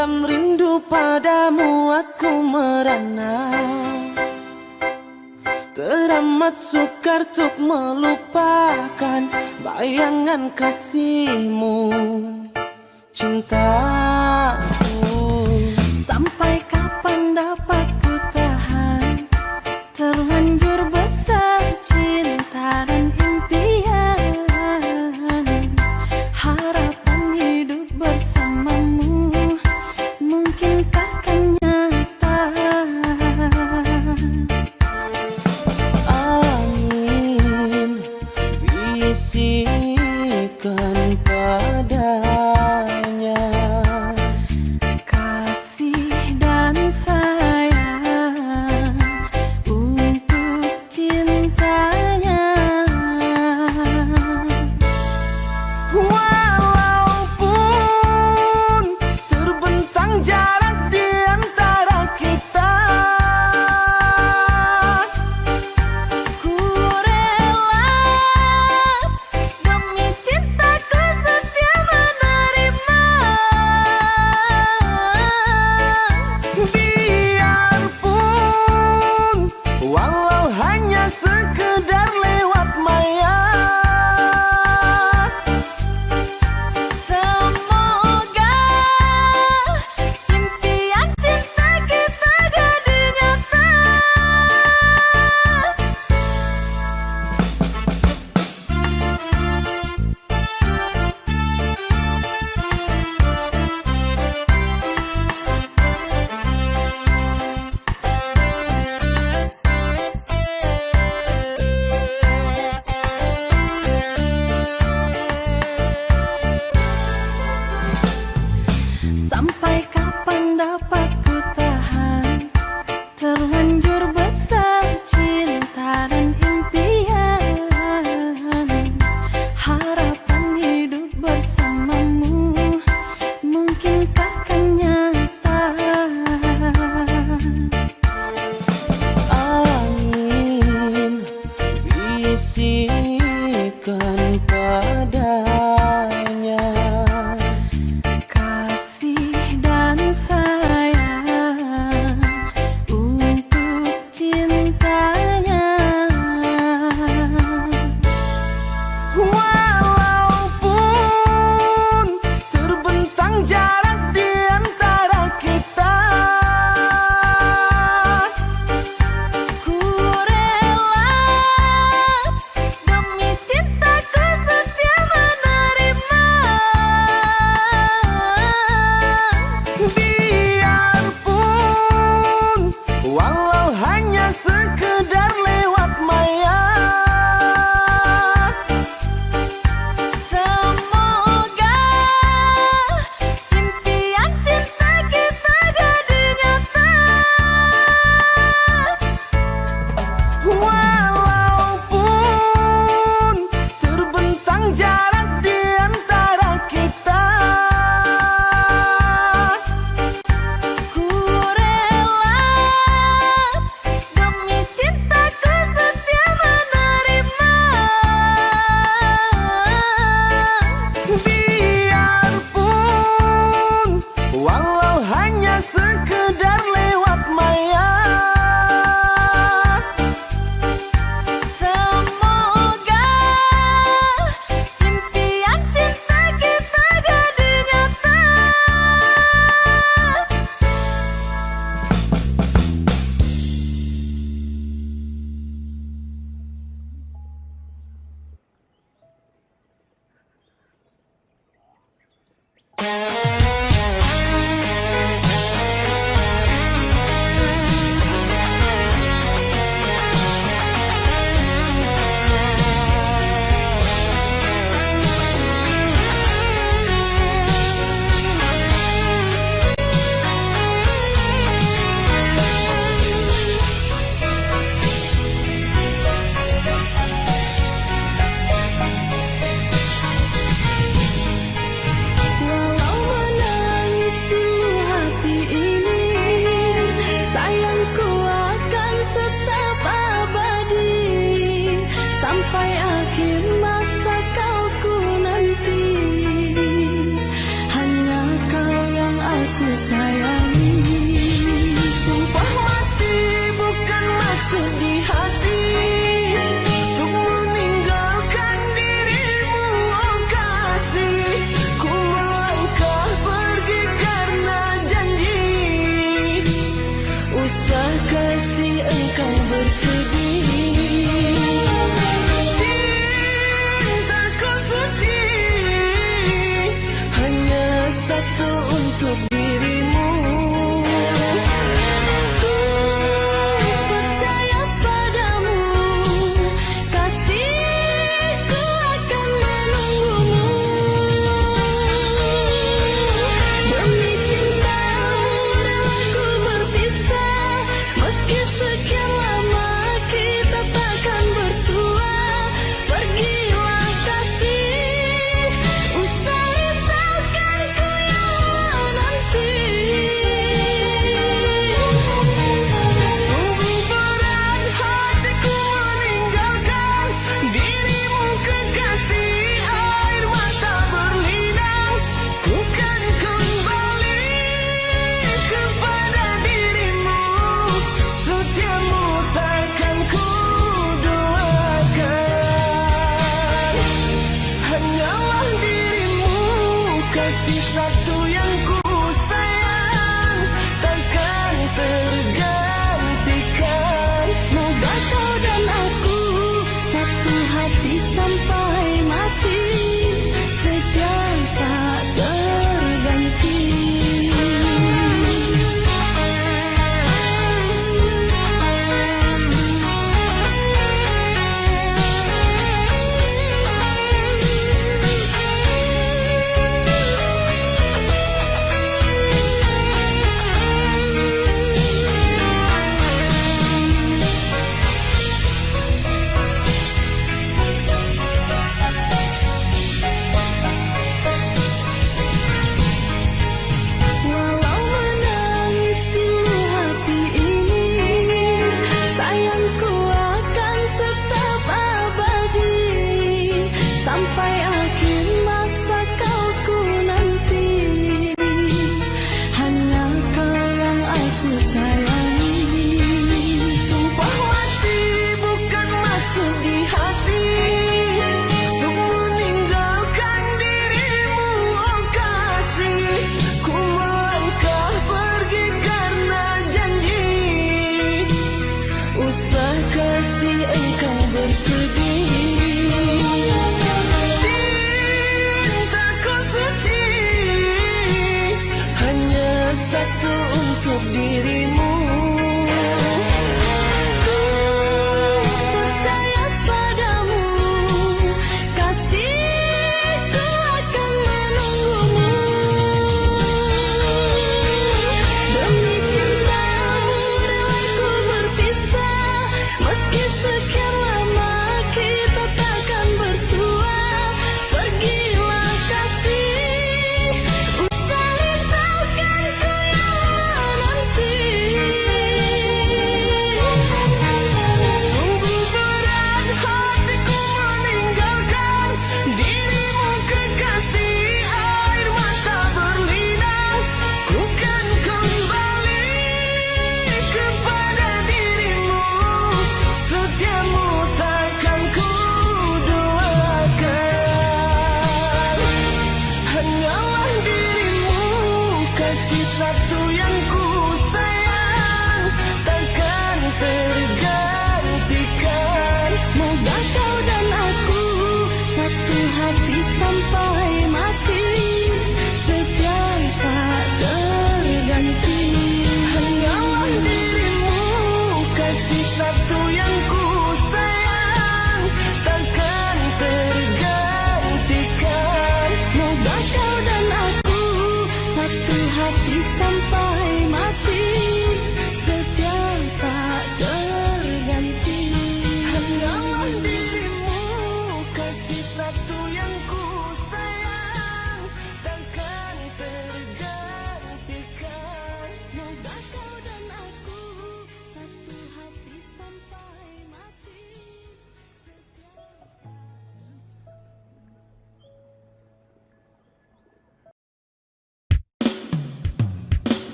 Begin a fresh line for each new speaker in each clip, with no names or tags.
Pendam rindu padamu aku merana, teramat sukar untuk melupakan bayangan kasihmu, cintaku.
Sampai kapan dapat ku tahan, terlanjur besar cinta dan impian, harapan hidup bersamamu mungkin takkan nyata.
Angin bisikan padanya,
Kasih dan sayang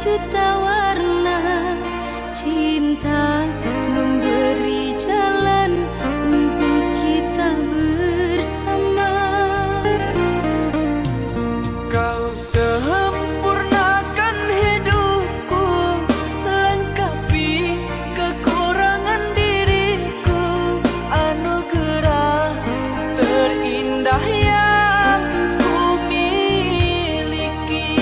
juta warna. Cinta memberi jalan untuk kita bersama.
Kau sempurnakan hidupku, lengkapi kekurangan diriku, anugerah terindah yang ku miliki.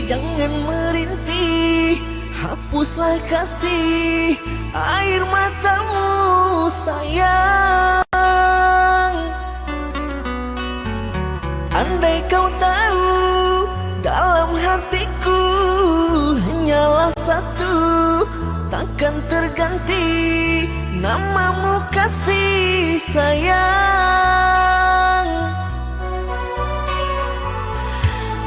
jangan merintih, hapuslah kasih air matamu sayang. Andai kau tahu dalam hatiku hanyalah satu, takkan terganti namamu kasih sayang.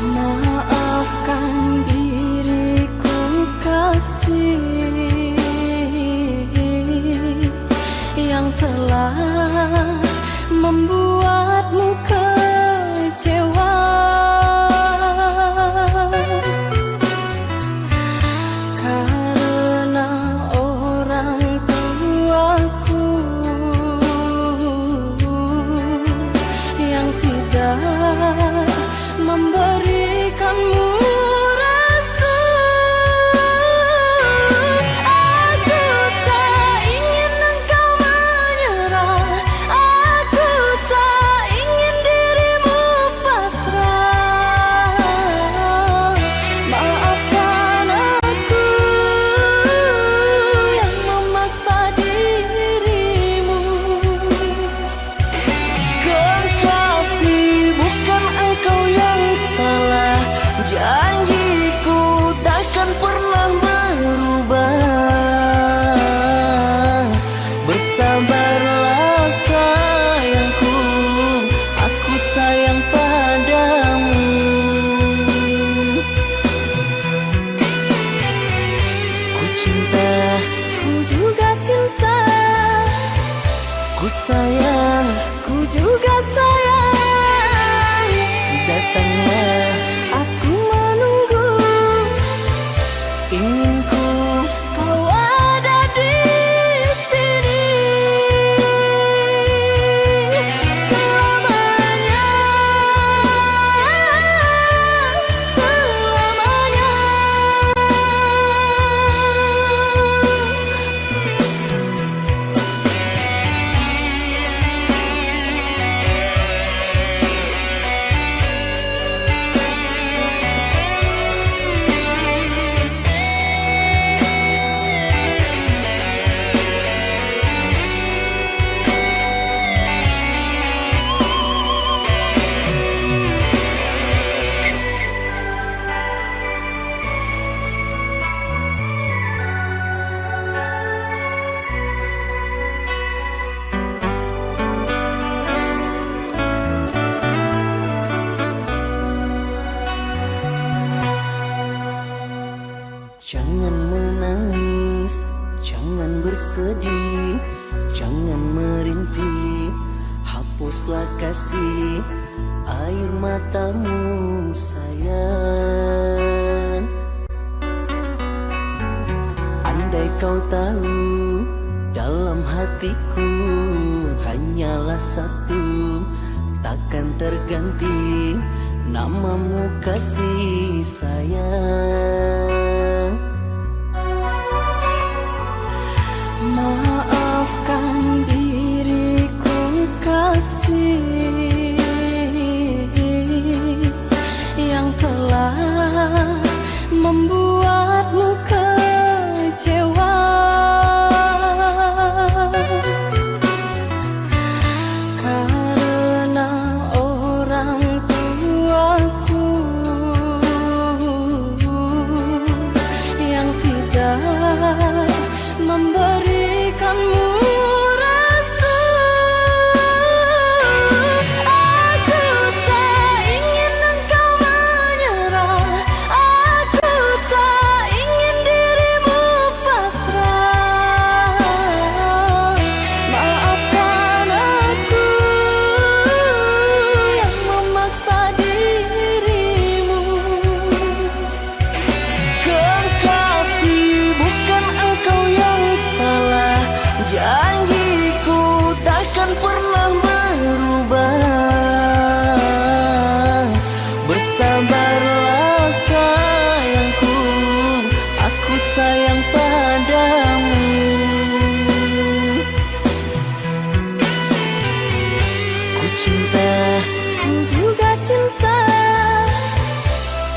Maafkan diriku kasih yang telah membuatmu kecewa. Karena orang tuaku yang tidak memberikanmu restu. Aku tak ingin engkau menyerah, aku tak ingin dirimu pasrah. Maafkan aku yang memaksa dirimu.
Kekasih, bukan engkau yang salah, janjiku takkan pernah berubah. Bersabarlah sayangku, aku sayang padamu. Ku cinta,
Ku juga cinta,
ku sayang,
ku juga sayang.
datanglah
Aku menunggu,
inginku
kau ada di sini selamanya, selamanya.
Jangan menangis, jangan bersedih, jangan merintih, hapuslah kasih air matamu sayang. Andai kau tahu dalam hatiku hanyalah satu, takkan terganti namamu kasih sayang.
Maafkan diriku kasih yang telah membuatmu kecewa. Karena orang tuaku yang tidak memberikanmu restu. Aku tak ingin engkau menyerah, aku tak ingin dirimu pasrah. Maafkan aku yang memaksa dirimu.
Kekasih, bukan engkau yang salah, janjiku takkan pernah berubah. Bersabarlah sayangku, aku sayang padamu. Ku cinta,
Ku juga cinta,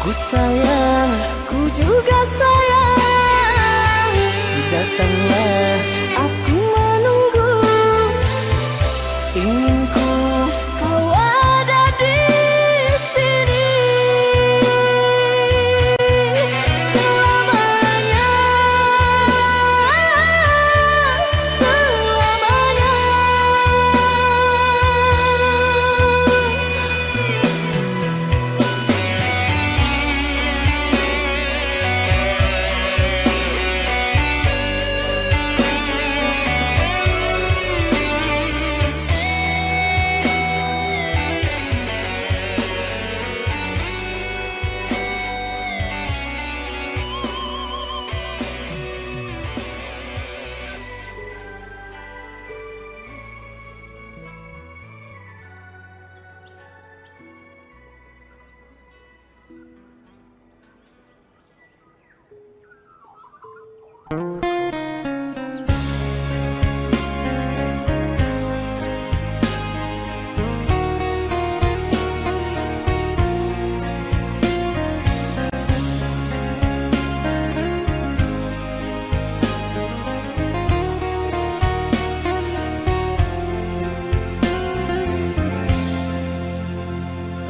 ku sayang,
ku juga sayang.
Datanglah,
Aku menunggu,
ingin ku
kau ada di sini selamanya, selamanya.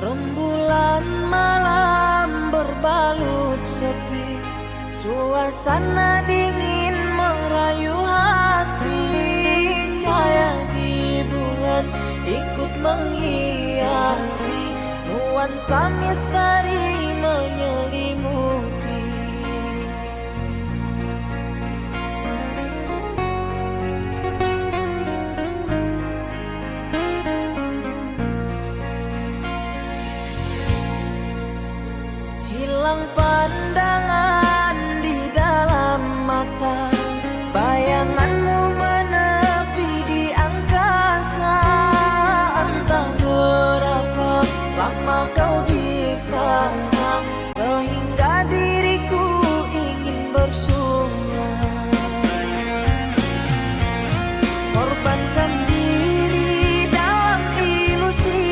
rembulan malam berbalut sepi, suasana dingin merayu hati. Cahaya di bulan ikut menghiasi, nuansa misteri menyelimuti. Hilang pandangan di dalam mata, bayanganmu menepi di angkasa. Entah berapa lama kau di sana, sehingga diriku ingin bersunah. Korbankan diri dalam ilusi,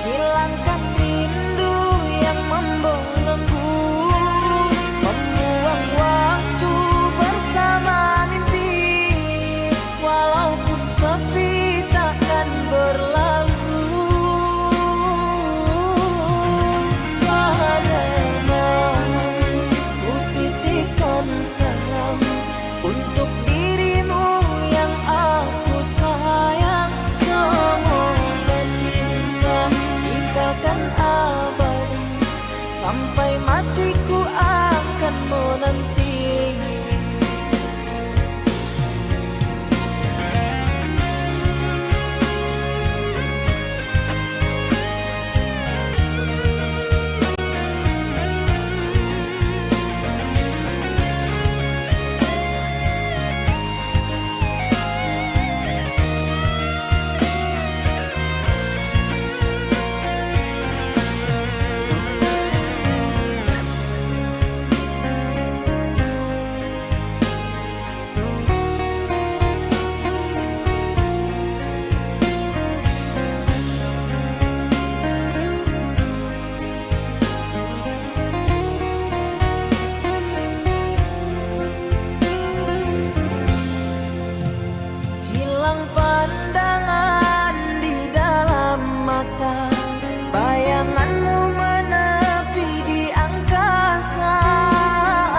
hilangkan rindu yang membelenggu, membuang waktu bersama mimpi. Walaupun sepi takkan berlalu. Pada malam ku titipkan salam untuk dirimu yang aku sayang. Semoga cinta kita kan abadi, sampai matiku akan menanti. Hilang pandangan di dalam mata, bayanganmu menepi di angkasa.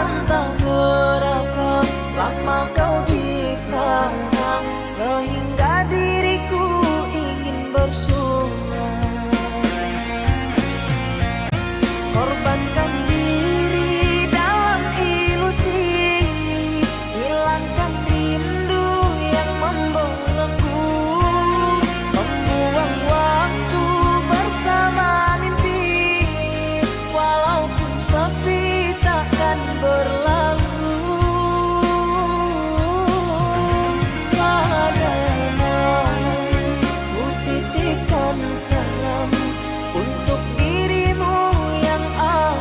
Entah berapa lama kau di sana, sehingga diriku ingin bersunah. Korbankan diri dalam ilusi, hilangkan rindu yang membelenggu, membuang waktu bersama mimpi. Walaupun sepi takkan berlalu. Pada malam ku titipkan salam untuk dirimu yang aku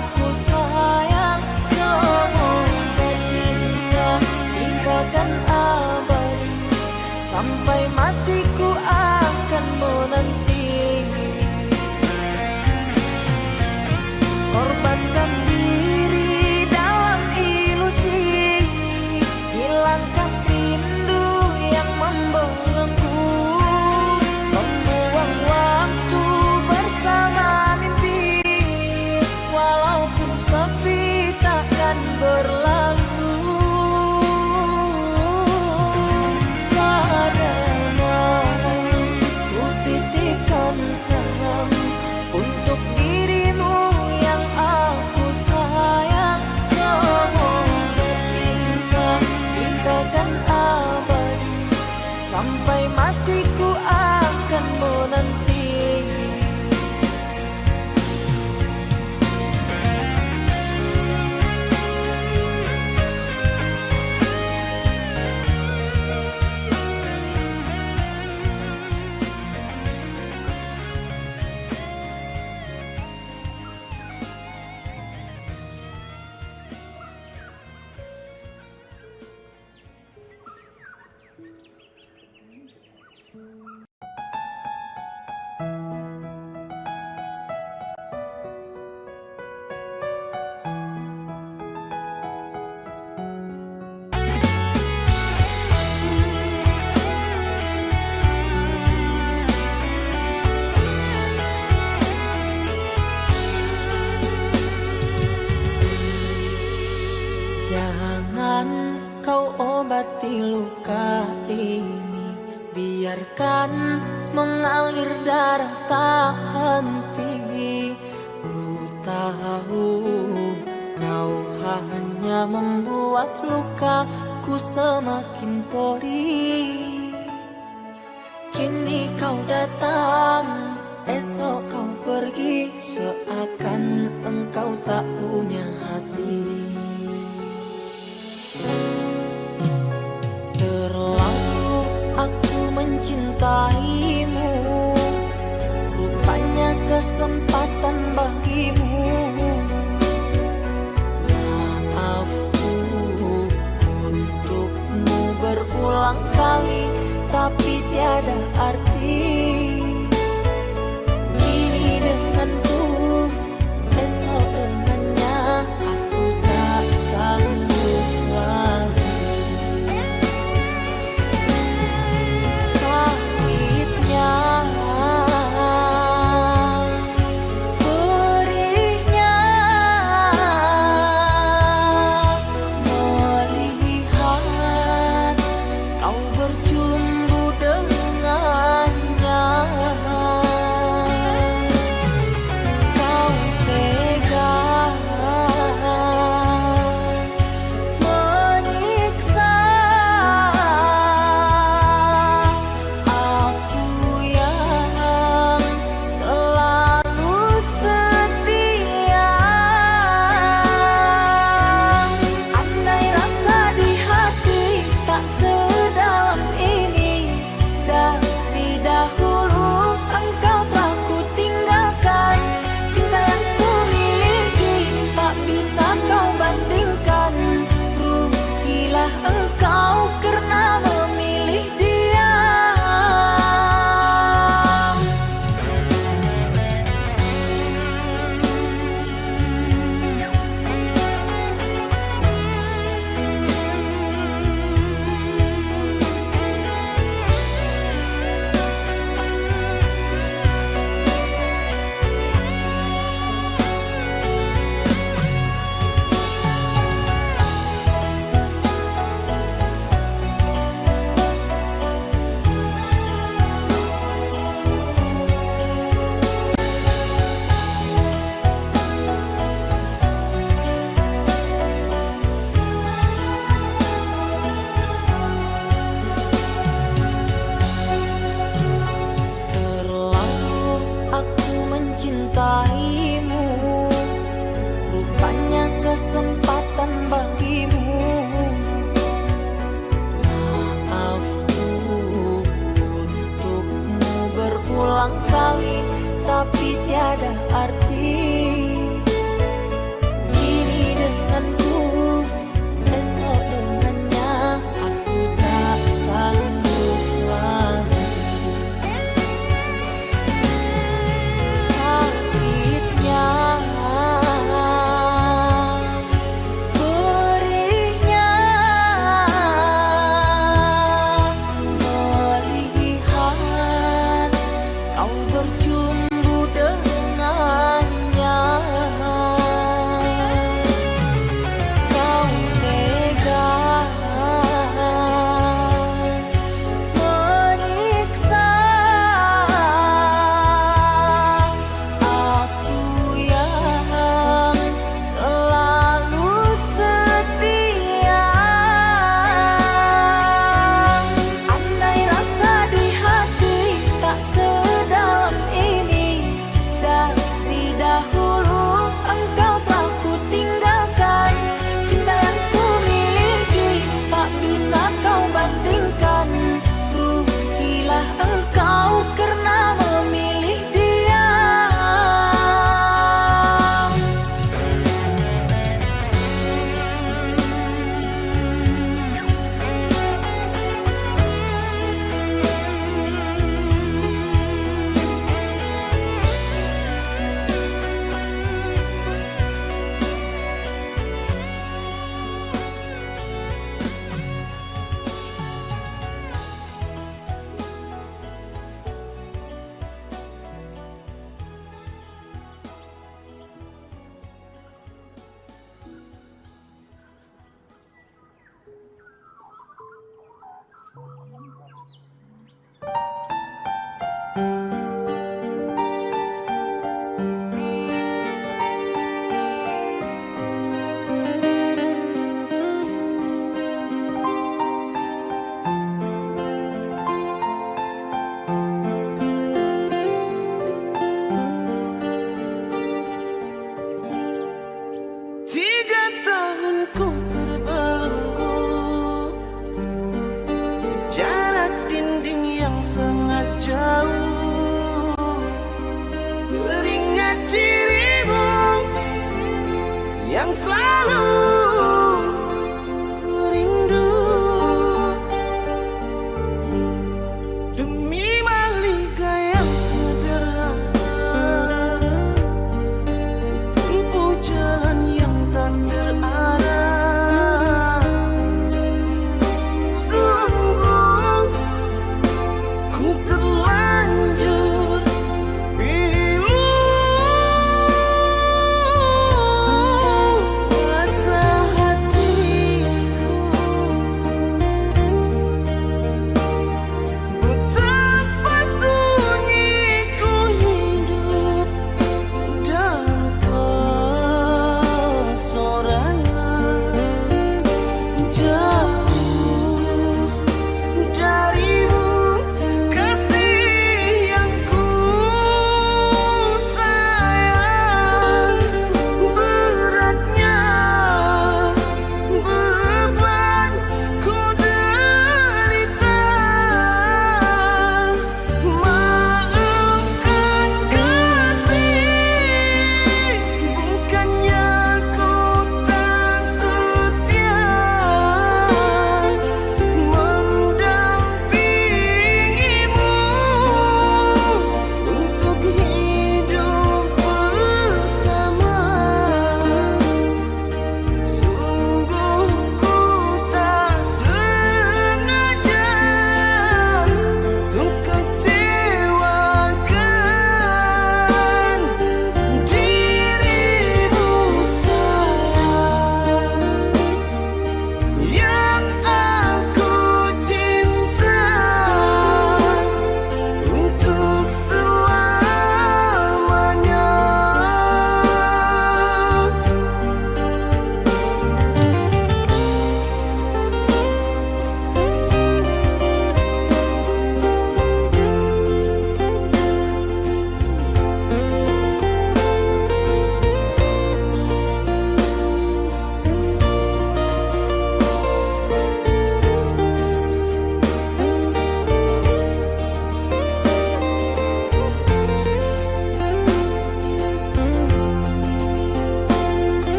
obati luka ini. Biarkan mengalir darah tak henti. Ku tahu kau hanya membuat lukaku semakin perih. Kini kau datang, esok kau pergi, seakan engkau tak punya hati. Terlalu aku mencintaimu, rupanya kesempatan bagimu. Maafku untukmu berulang kali, tapi tiada arti. Kini denganku, esok dengannya.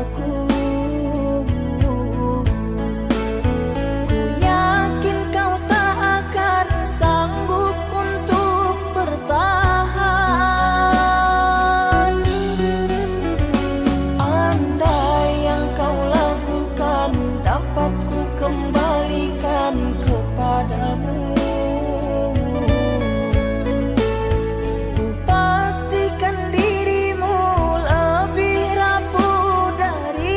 aku. Ku yakin kau tak akan sanggup untuk bertahan. Andai yang kau lakukan dapat ku kembalikan kepadamu. Ku pastikan dirimu lebih rapuh dari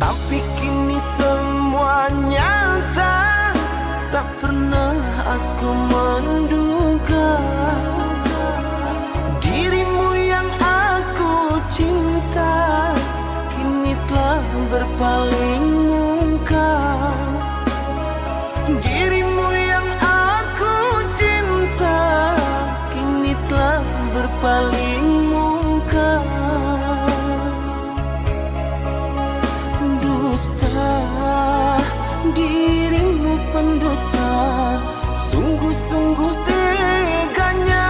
Tapi kini semua nyata, tak pernah aku menduga dirimu yang aku cinta kini telah berpaling muka. Dirimu yang aku cinta kini telah berpaling muka. Dusta, dirimu pendusta, sungguh-sungguh teganya.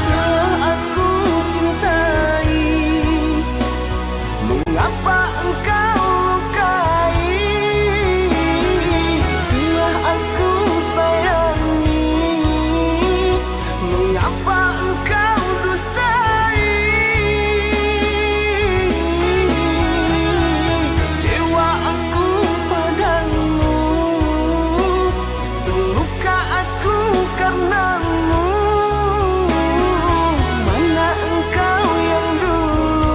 Telah aku cintai, mengapa engkau lukai? Telah aku sayangi, mengapa engkau dustai? Kecewa aku padamu, terluka aku karenamu. Mana engkau yang dulu,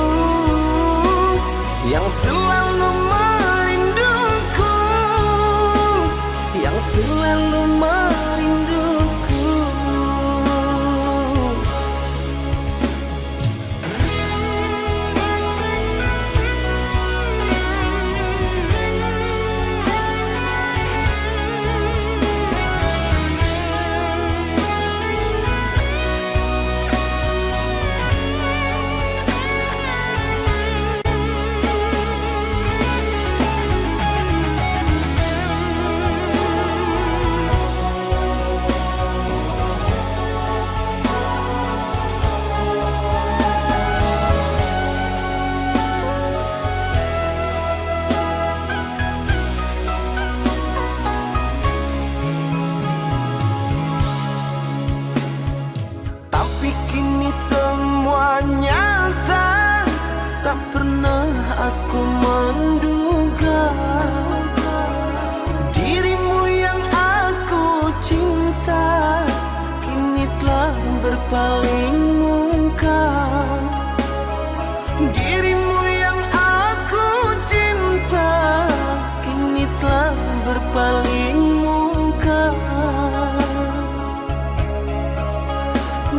yang selalu merinduku, yang selalu merinduku. Tapi kini semua nyata, tak pernah aku menduga dirimu yang aku cinta kini telah berpaling muka. Dirimu yang aku cinta kini telah berpaling muka.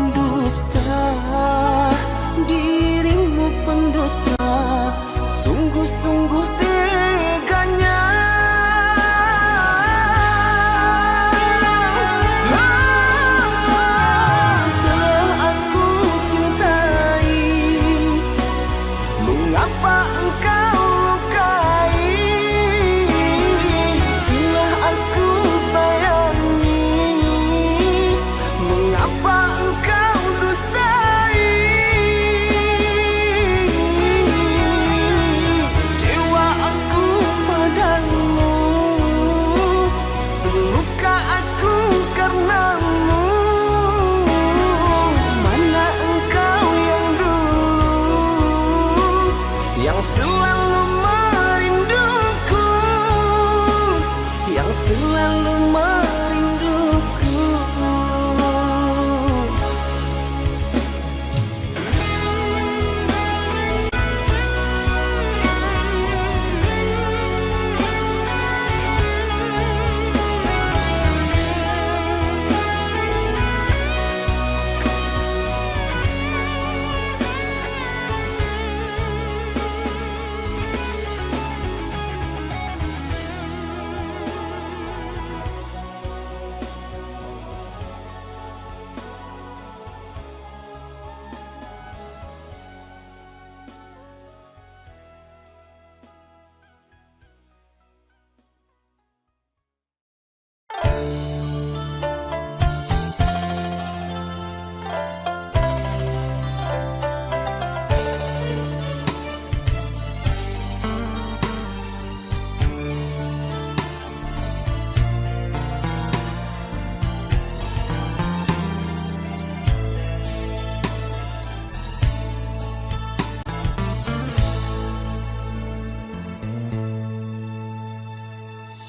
Dusta, dirimu pendusta, sungguh-sungguh teganya. Telah aku cintai, mengapa engkau lukai? Telah aku sayangi, mengapa engkau dustai? Kecewa aku padamu, terluka aku karenamu. Mana engkau yang dulu, yang selalu merinduku, yang selalu merinduku.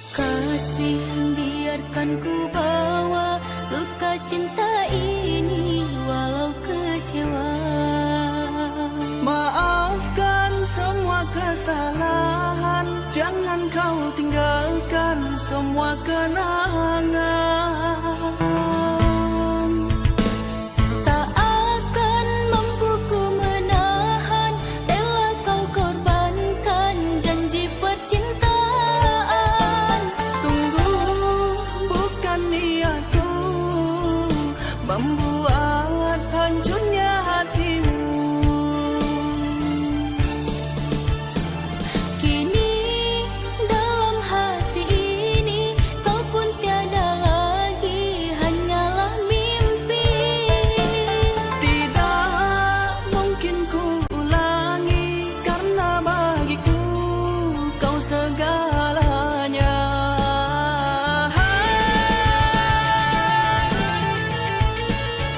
Kasih, biarkan ku bawa luka cinta ini walau kecewa.
kenangan.
Tak akan mampu ku menahan, rela kau korbankan janji percintaan.
Sungguh bukan niatku membuat hancurnya hatimu.
Kini dalam hati ini kau pun tiada lagi, hanyalah mimpi.
Tidak mungkin ku ulangi, karena bagiku kau segalanya.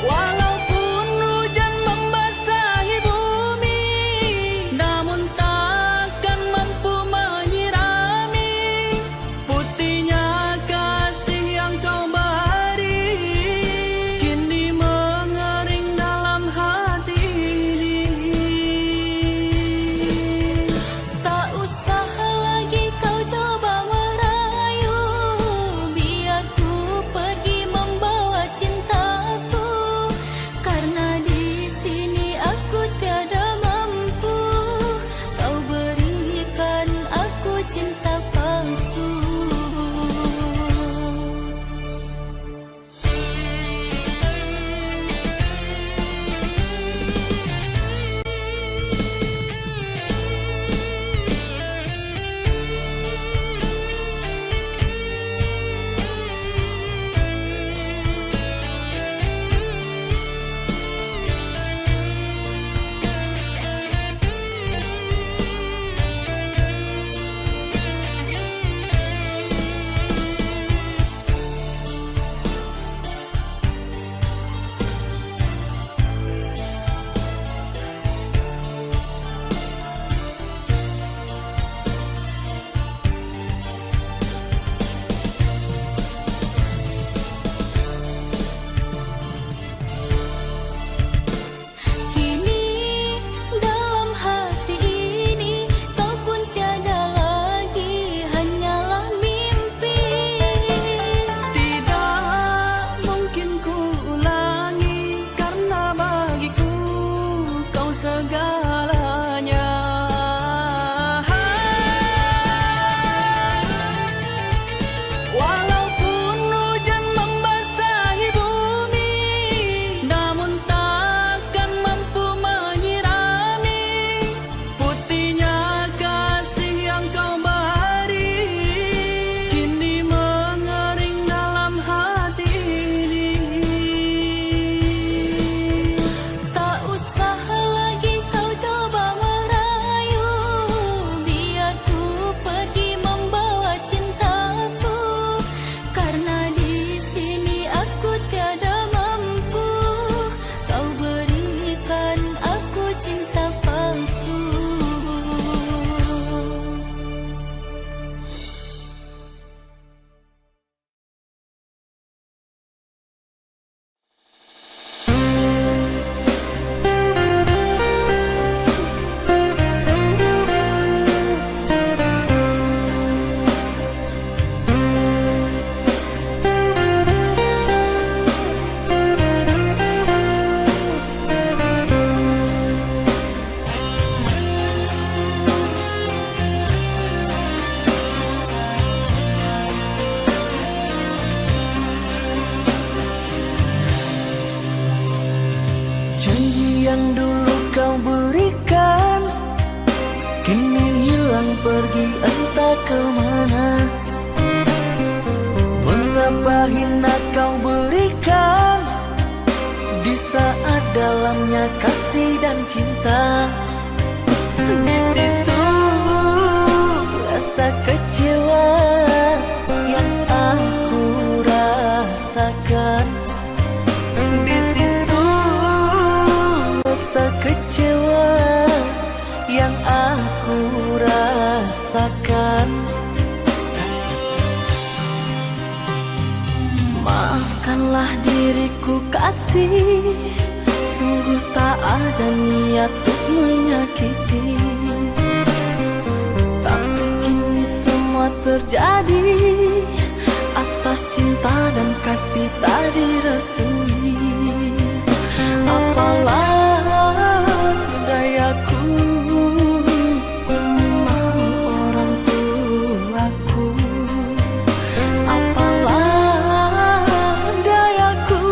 Walaupun hujan membasahi bumi, namun takkan mampu menyirami putihnya kasih yang kau beri. Kini mengering dalam hati ini.
Tak usah lagi kau coba merayu, biar ku pergi membawa cintaku, karena di sini aku tiada mampu kau berikan aku cinta palsu. Kini dalam hati ini kau pun tiada lagi, hanyalah mimpi.
Tidak mungkin ku ulangi, karena bagiku kau segalanya. Walaupun hujan membasahi bumi, namun takkan mampu menyirami putihnya kasih yang kau beri. Kini mengering dalam hati ini.
Tak usah lagi kau coba merayu, biar ku pergi membawa cintaku, karena di sini aku tiada mampu kau berikan aku cinta palsu.
Janji yang dulu kau berikan kini hilang pergi entah kemana. Mengapa hina kau berikan di saat dalamnya kasih dan cinta. Di situ rasa kecewa yang aku rasakan. Di situ rasa kecewa yang aku rasakan.
Maafkanlah diriku kasih, sungguh tak ada niat untuk menyakiti. Tapi kini semua terjadi, aku cinta dan kasih tak direstui. Apalah dayaku, ini mau orang tuaku. Apalah dayaku,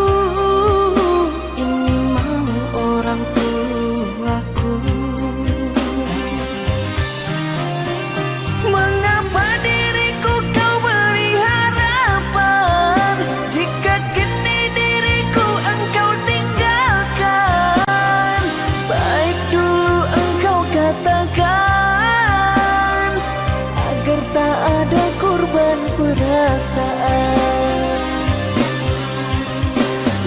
ini mau orang tuaku.
Mengapa diriku kau beri harapan, jika kini diriku engkau tinggalkan? Baik dulu engkau katakan, agar tak ada korban perasaan.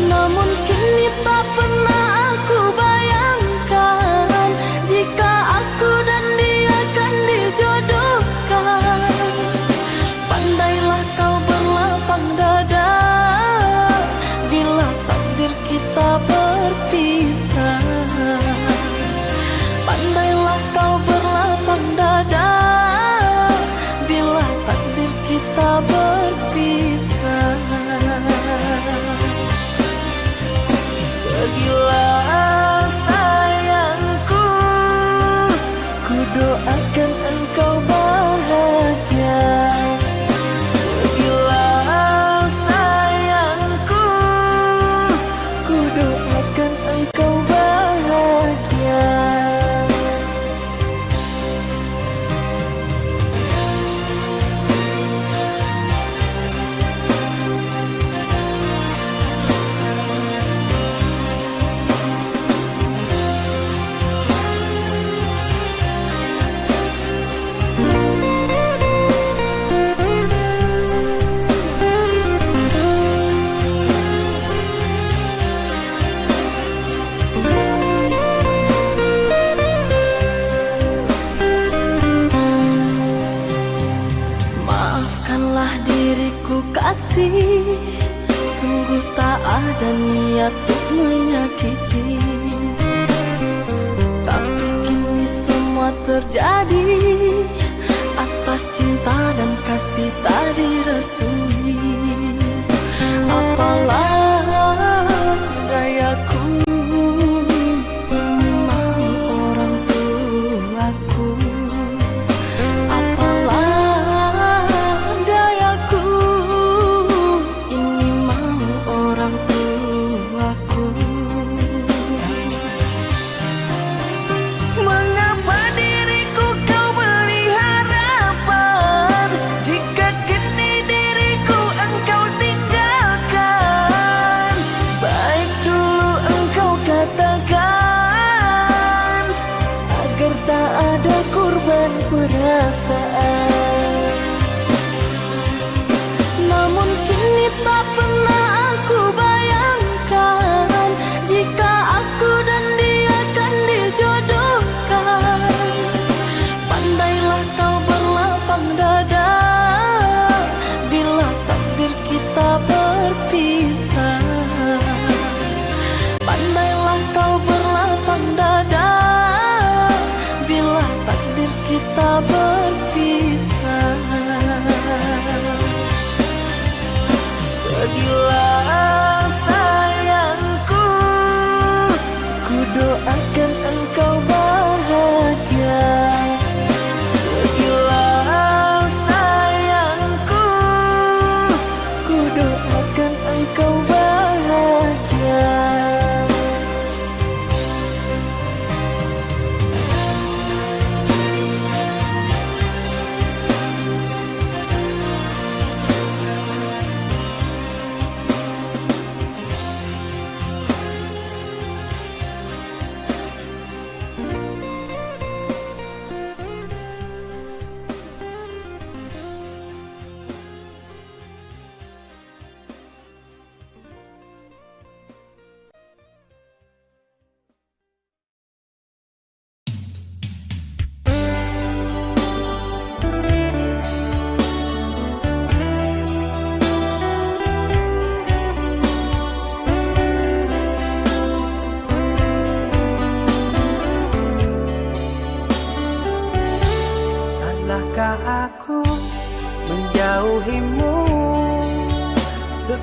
Namun kini tak pernah aku bayangkan, jika aku dan dia kan dijodohkan. Pandailah kau berlapang dada, bila takdir kita berpisah. Pandailah kau berlapang dada, bila takdir kita berpisah.
Pergilah sayangku, ku doakan engkau bahagia. Pergilah sayangku, ku doakan engkau bahagia.
Maafkanlah diriku kasih, sungguh tak ada niat untuk menyakiti. Tapi kini semua terjadi atas cinta dan kasih tak direstui. Apalah dayaku, ini mau orang tuaku. Apalah dayaku, ini mau orang tuaku.
Mengapa diriku kau beri harapan, jika kini diriku engkau tinggalkan?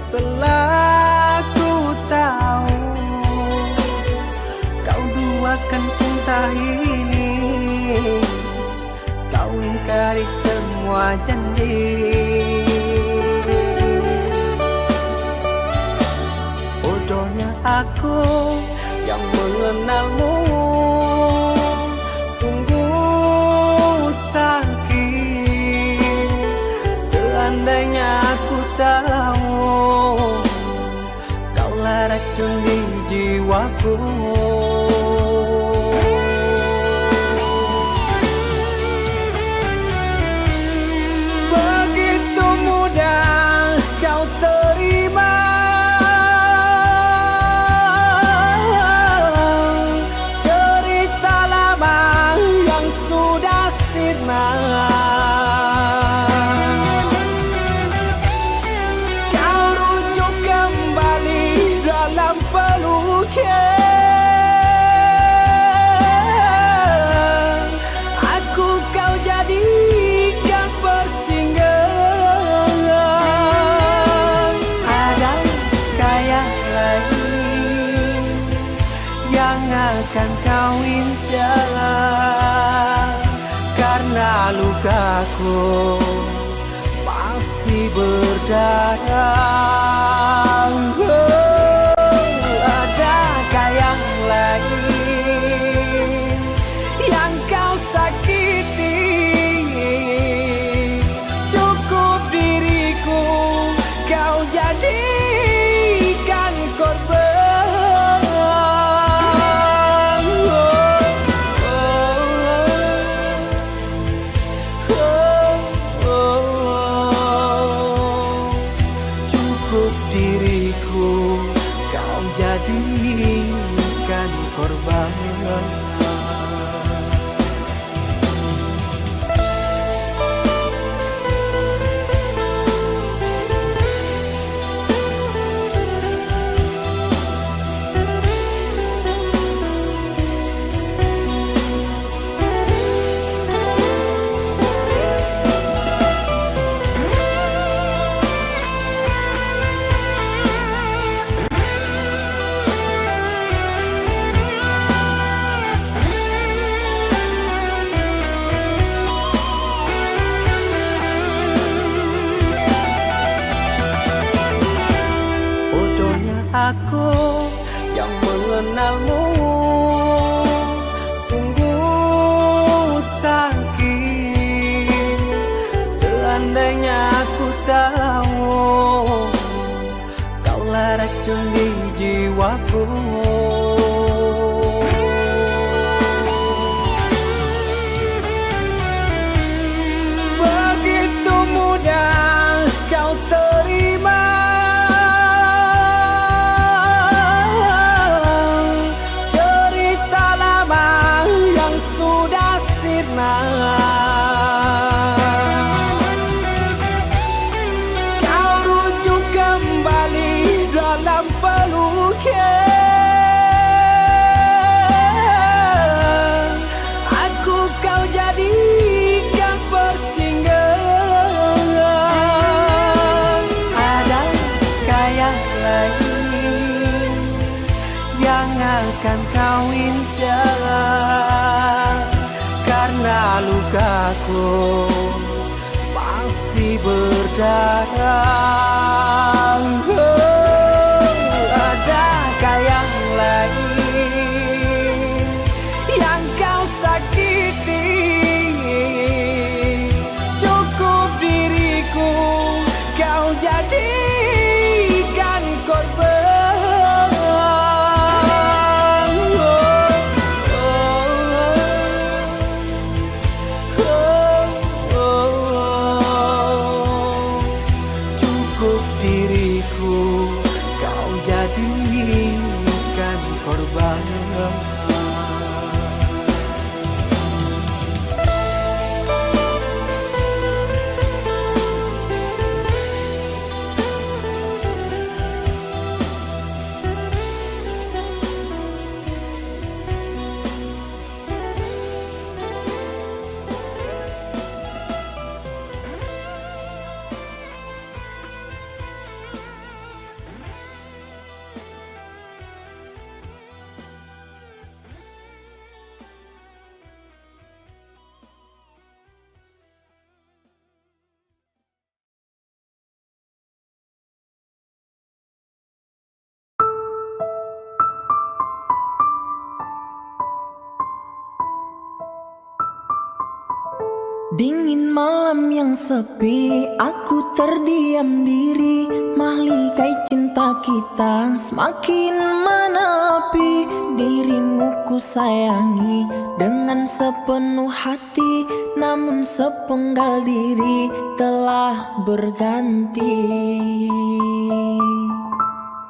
Setelah ku tahu kau duakan cinta ini, kau ingkari semua janji. Bodohnya aku yang mengenalmu, sungguh sakit. Seandainya aku tahu kaulah racun di jiwaku. Begitu mudah kau terima cerita lama yang sudah sirna. Kau rujuk kembali dalam peluknya. Aku kau jadikan persinggahan. Adakah yang lain yang akan kau incar? Karena lukaku masih berdarah. Adakah yang lain yang kau sakiti? Cukup diriku kau jadikan korban. Cukup diriku kau jadikan korban. Bodohnya aku yang mengenalmu, sungguh sakit. Seandainya aku tahu kaulah racun di jiwaku. Begitu mudah kau terima cerita lama yang sudah sirna. Kau rujuk kembali dalam peluknya. Aku kau jadikan persinggahan. Adakah yang lain yang akan kau incar? Karena lukaku masih berdarah. Adakah yang lain yang kau sakiti? Cukup diriku kau jadikan korban. Cukup diriku kau jadikan korban. Dingin malam yang sepi, aku terdiam diri. Mahligai cinta kita semakin menepi. Dirimu ku sayangi dengan sepenuh hati, namun sepenggal diri telah berganti.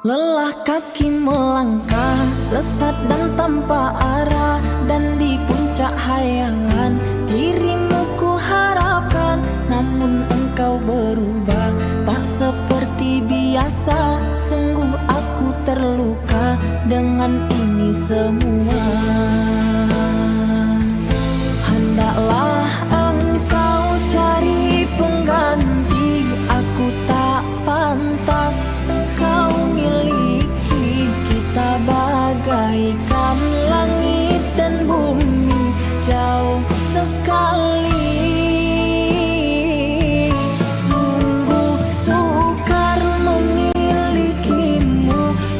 Lelah kaki melangkah sesat dan tanpa arah, dan di puncak hayangan dirimu ku harapkan. Namun engkau berubah tak seperti biasa. Sungguh aku terluka dengan ini semua. Hendaklah engkau cari pengganti, aku tak pantas engkau miliki. Kita bagaikan langit dan bumi, jauh sekali. Sungguh sukar memilikimu,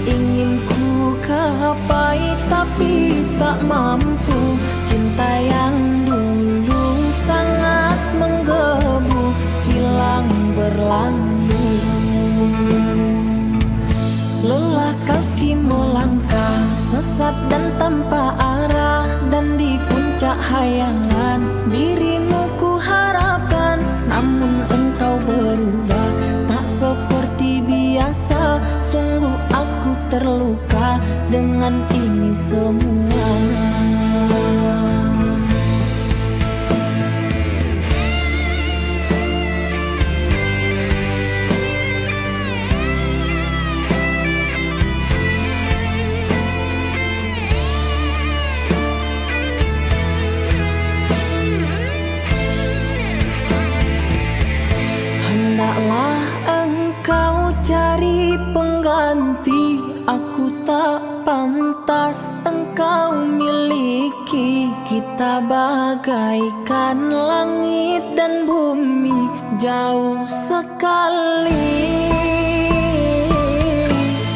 ingin ku gapai tapi tak mampu. Cinta yang dulu sangat menggebu, hilang berlalu. Lelah kaki melangkah sesat dan tanpa arah, dan di puncak hayangan dirimu ku harapkan. Namun engkau berubah tak seperti biasa. Sungguh aku terluka dengan ini semua. Hendaklah engkau cari pengganti, aku tak pantas engkau miliki. Kita bagaikan langit dan bumi, jauh sekali.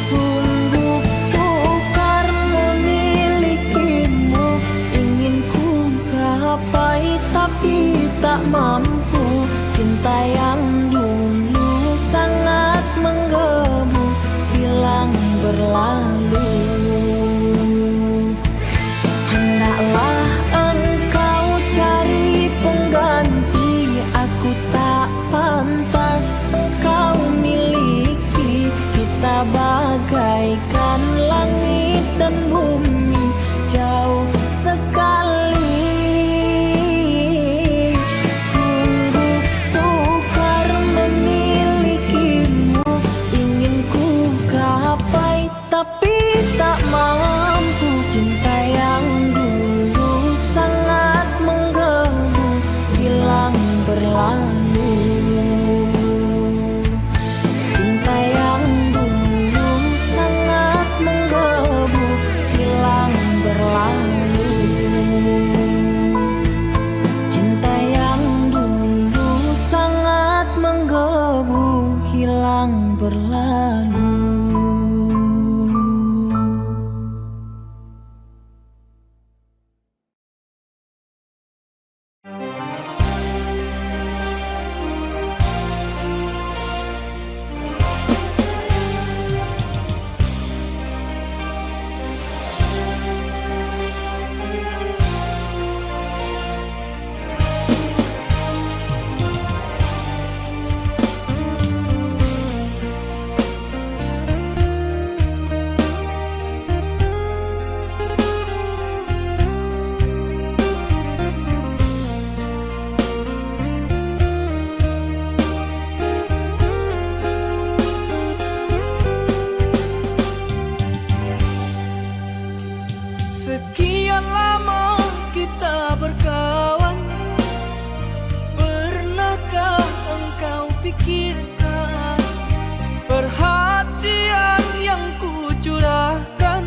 Sungguh sukar memilikimu, ingin ku gapai tapi tak mampu. Cinta yang dulu sangat menggebu, hilang berlalu. Hendaklah engkau cari pengganti, aku tak pantas engkau miliki. Kita bagaikan langit dan bumi, jauh sekali. Tapi tak mampu. Cinta yang dulu sangat menggebu, hilang berlalu. Cinta yang dulu sangat menggebu, hilang berlalu. Cinta yang dulu sangat menggebu, hilang berlalu.
Sekian lama kita berkawan, pernahkah engkau pikirkan perhatian yang ku curahkan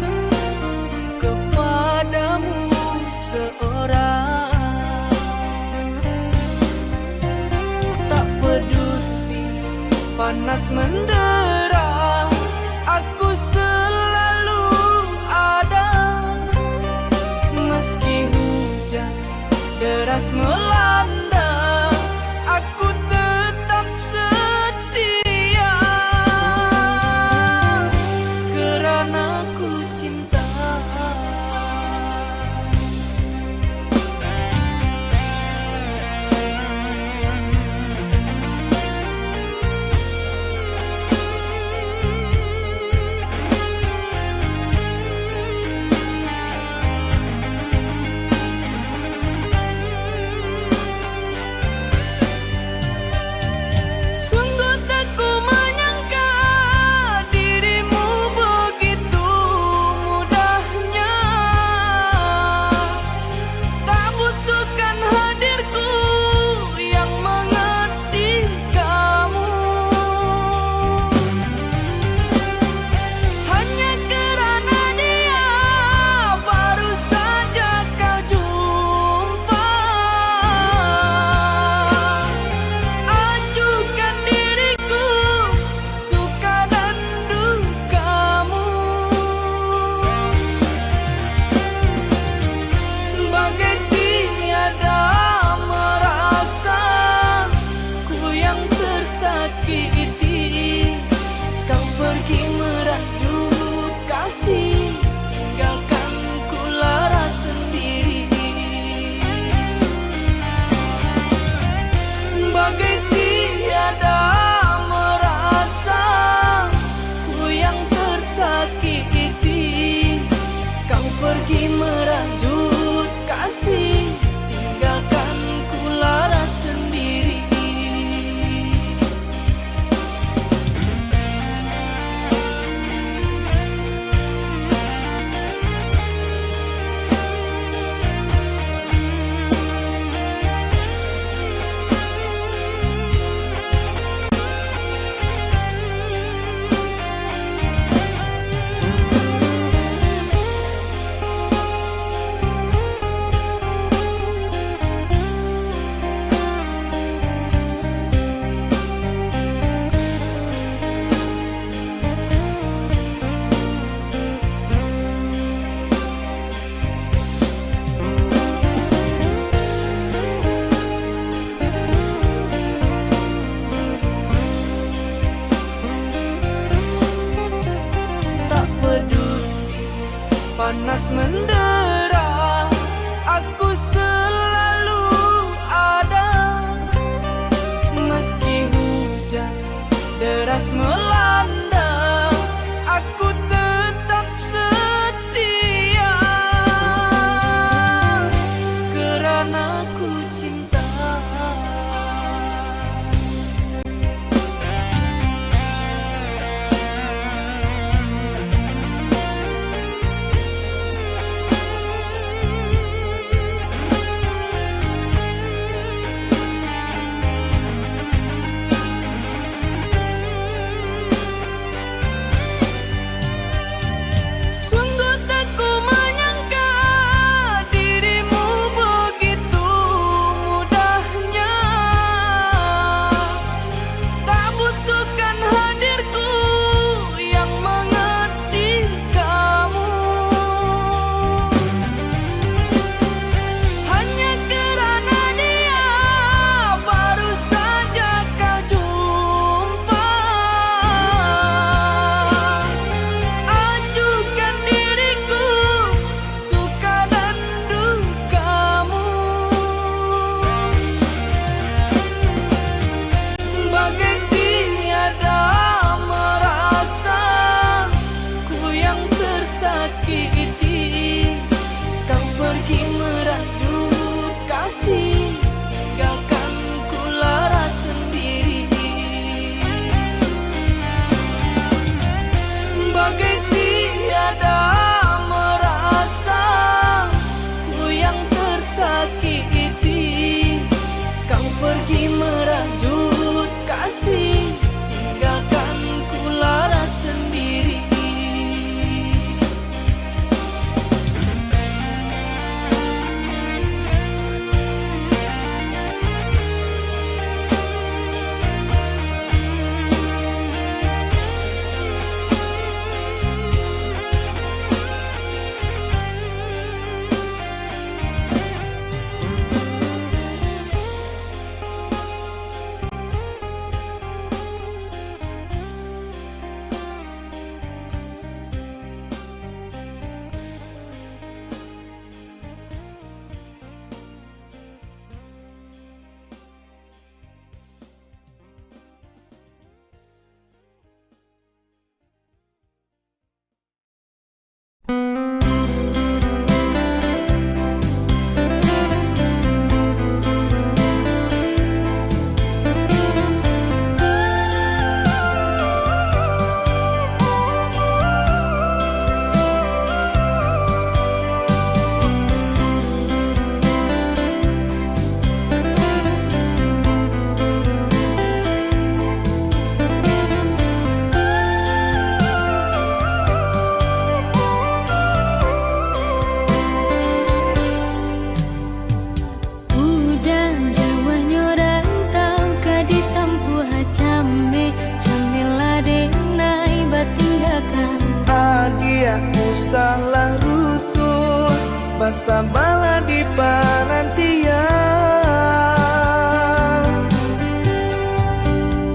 kepadamu seorang? Tak peduli panas mendera, aku selalu ada. Meski hujan deras melanda, pergi merajut kasih, tinggalkan ku lara sendiri. Panas mendera, aku selalu ada. Meski hujan deras melanda, aku tetap setia. Karena ku cinta.
salah rusuh basa bala di panantian.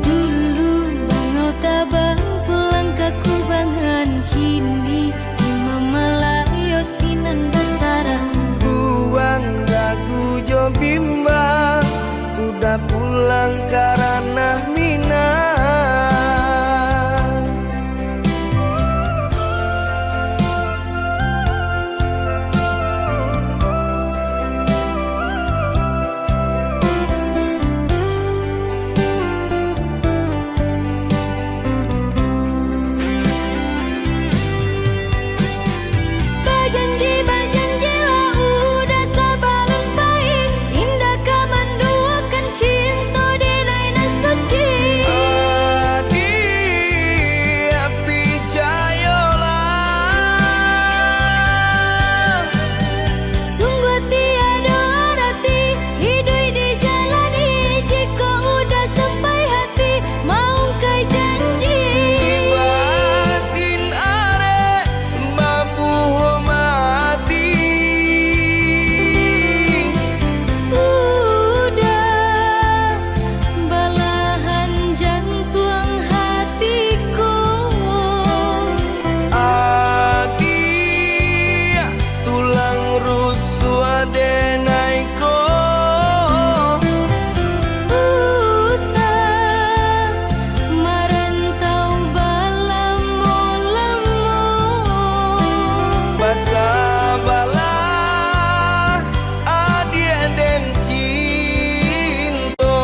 Dulu bangau tabang pulang ke kubangan, kini lima malayo sinan basarang.
Buang dagu jo bimbang, udah pulang karena minang.
denai-ko
Usah merantau balamo-lamo
basa bala adia den cinto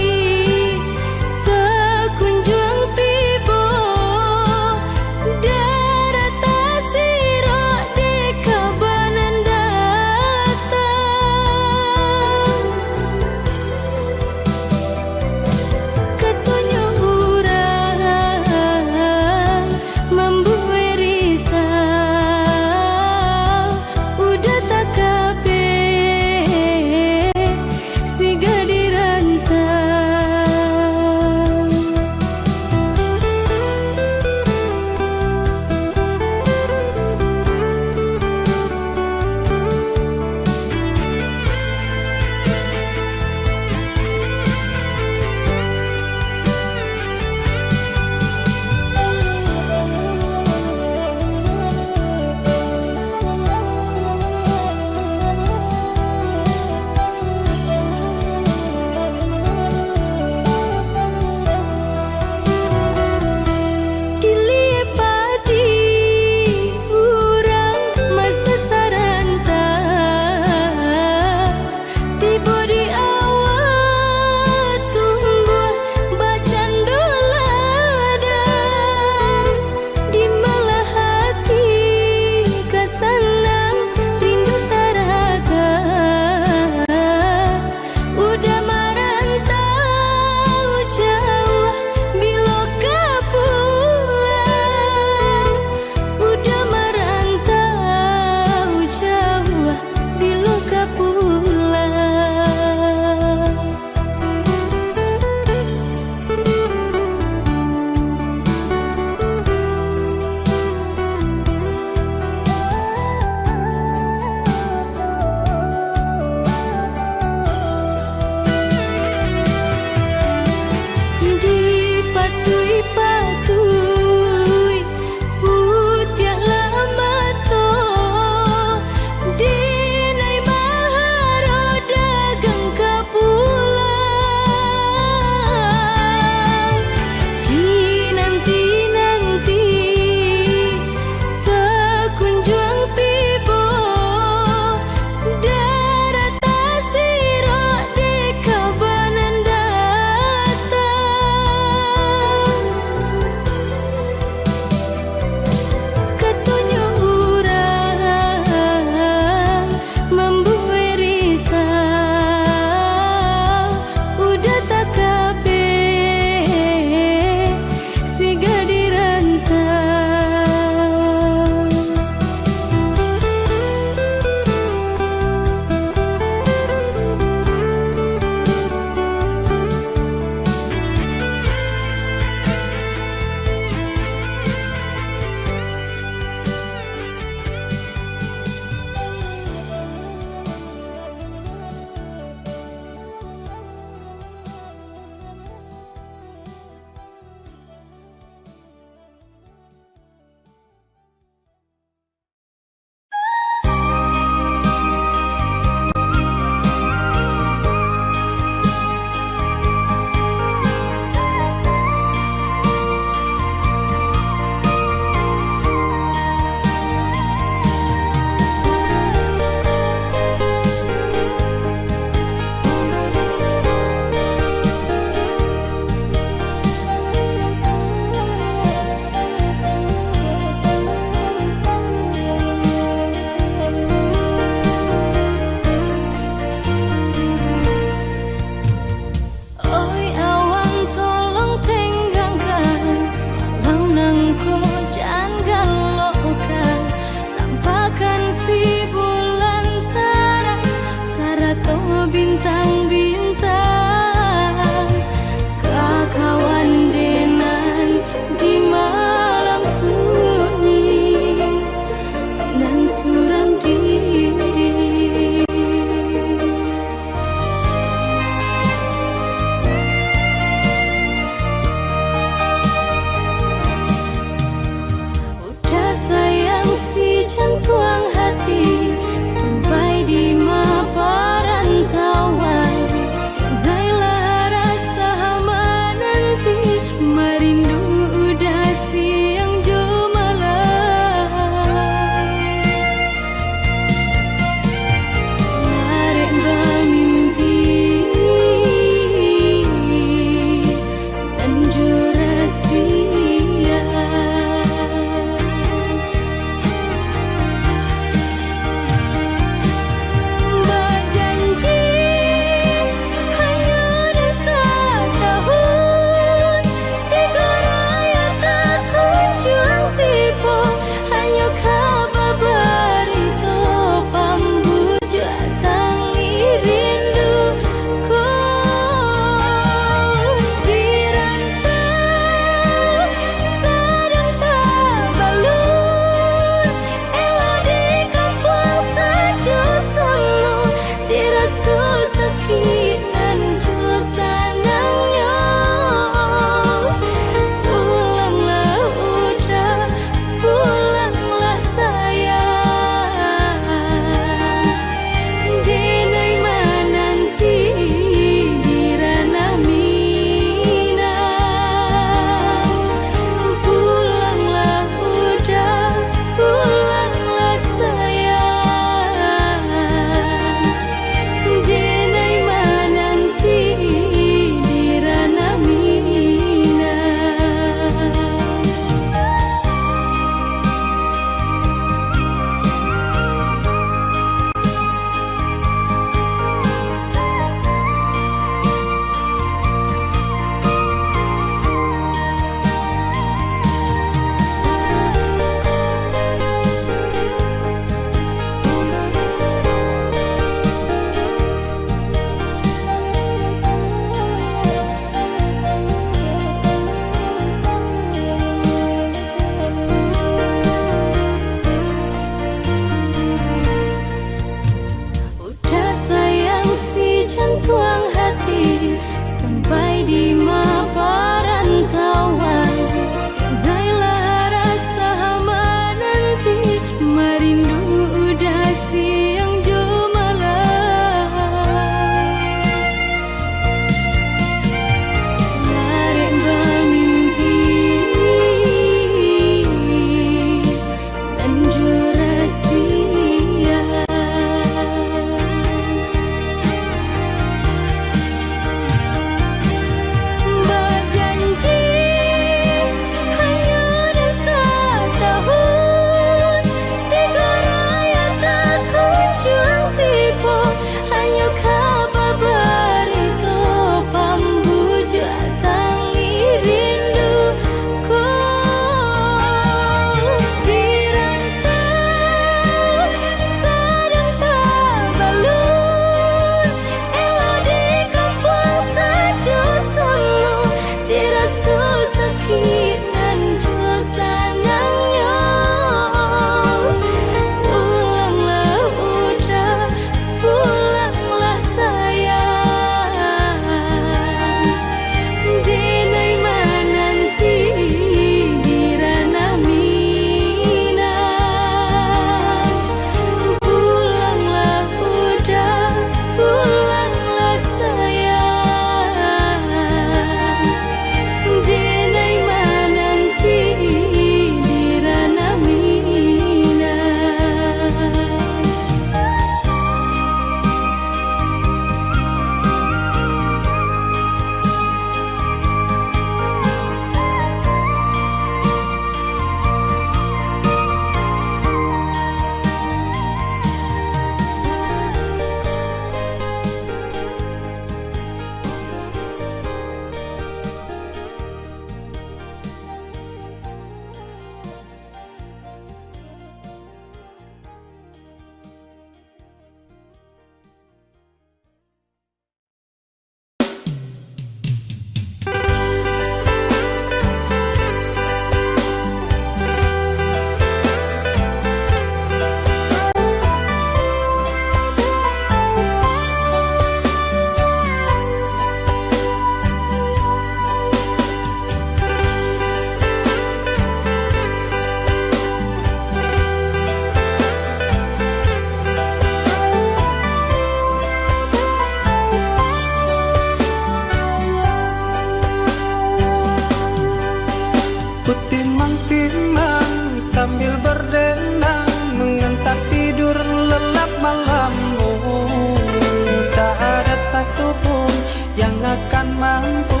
mampu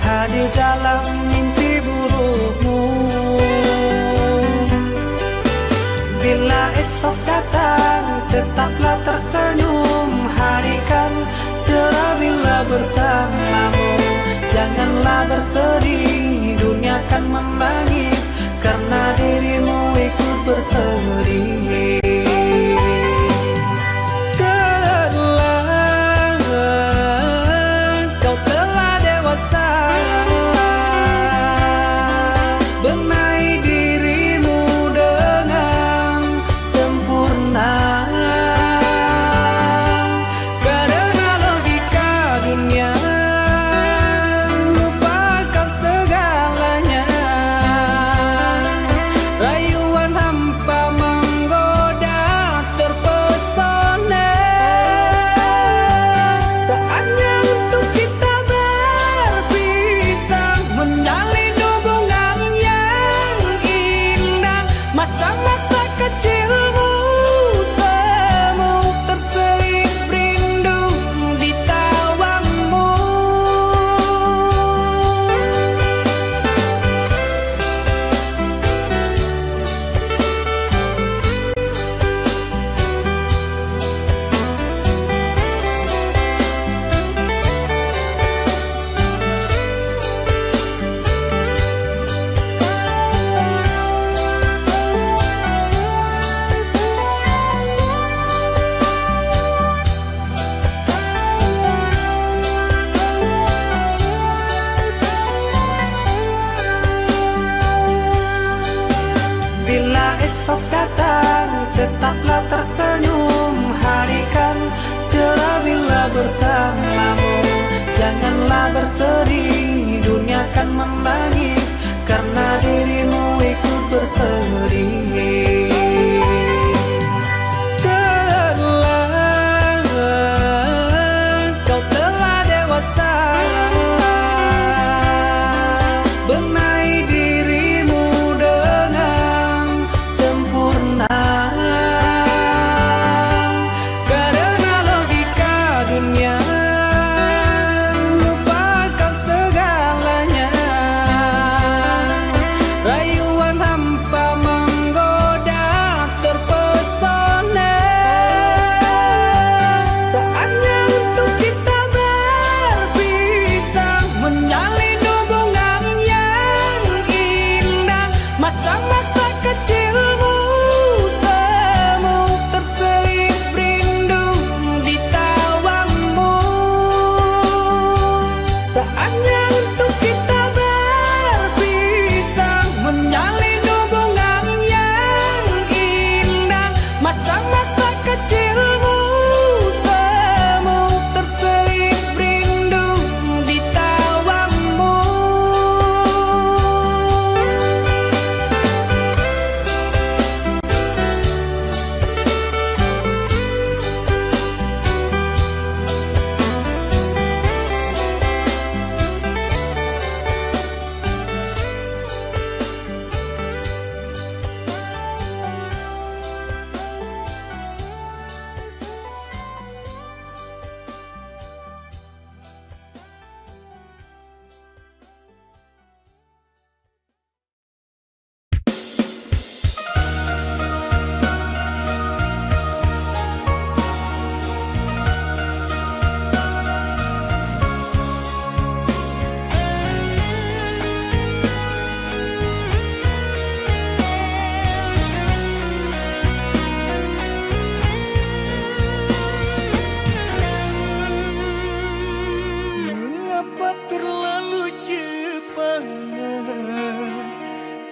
hadir dalam mimpi burukmu. Bila esok datang tetaplah tersenyum, hari kan cerah bila bersamamu. Janganlah bersedih, dunia kan menangis karena dirimu ikut bersedih. Kau telah dewasa, benahi dirimu dengan sempurna. Karena logika dunia lupakan segalanya. Rayuan hampa menggoda terpesona. Saatnya untuk kita berpisah, menjalin hubungan yang indah. Masa-masa kecilmu semu terselip rindu di tawamu. Bila esok datang tetaplah tersenyum, hari kan cerah bila bersamamu. Janganlah bersedih, dunia kan menangis karena dirimu ikut bersedih. Kau telah dewasa, benahi dirimu dengan sempurna. Karena logika dunia lupakan segalanya. Rayuan hampa menggoda terpesona. Saatnya untuk kita berpisah, menjalin hubungan yang indah. Masa-masa kecilmu semu terselip rindu di tawamu. Saatnya untuk kita berpisah, menjalin hubungan yang indah. Masa-masa kecilmu semu terselip rindu di tawamu. Mengapa terlalu cepat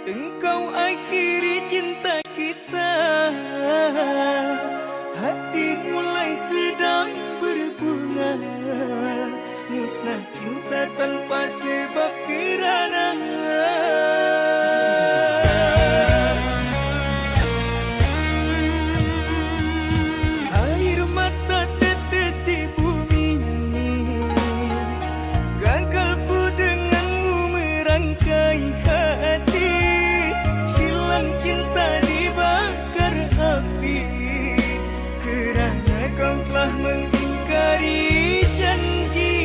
engkau akhiri cinta kita? Hati mulai sedang berbunga, musnah cinta tanpa sebab kerana air mata tetesi bumi. Gagal ku denganmu merangkai hati, hilang cinta dibakar api. Kerana kau telah mengingkari janji.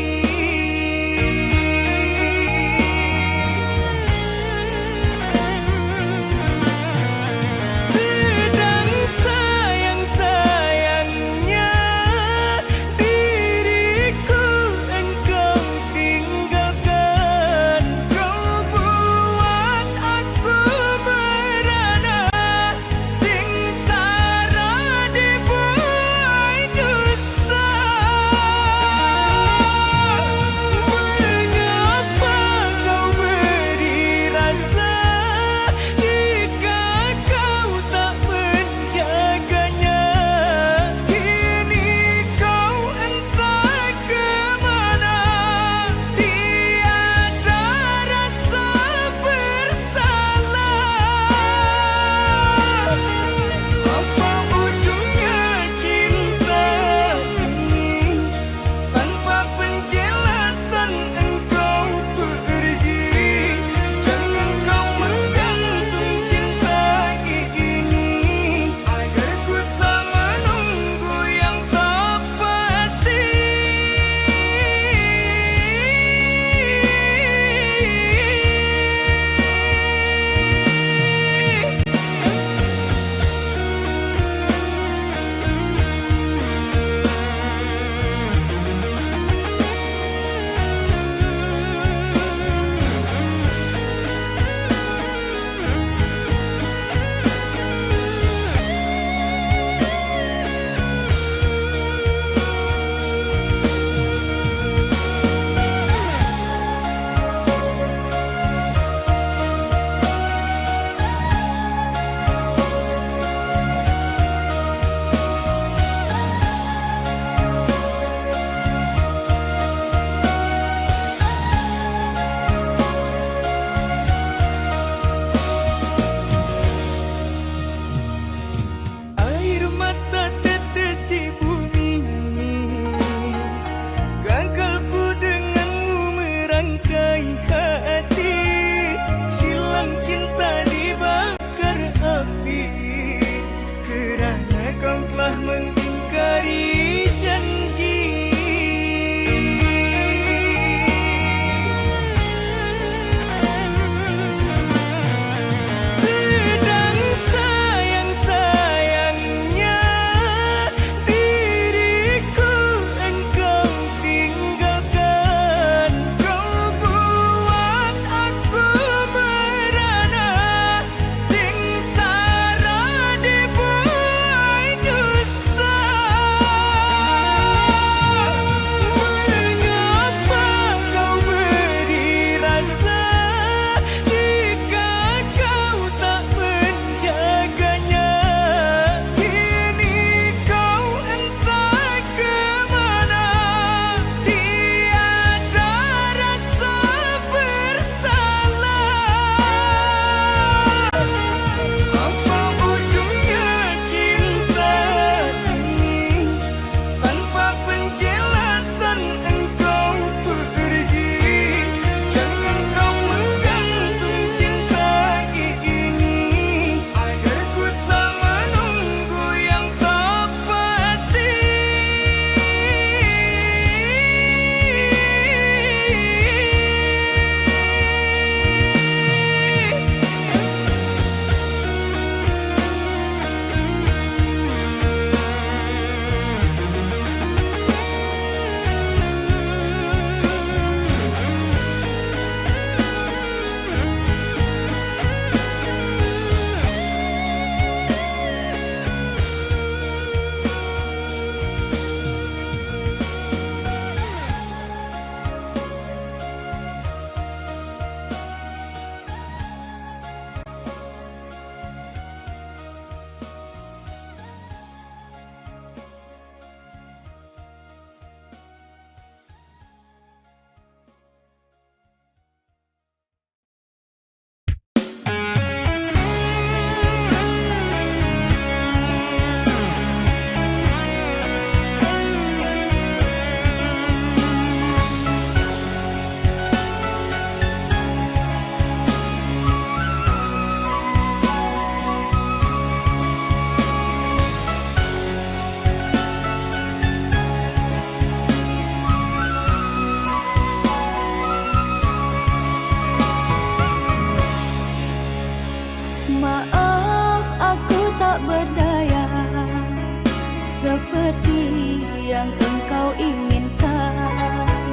yang engkau inginkan,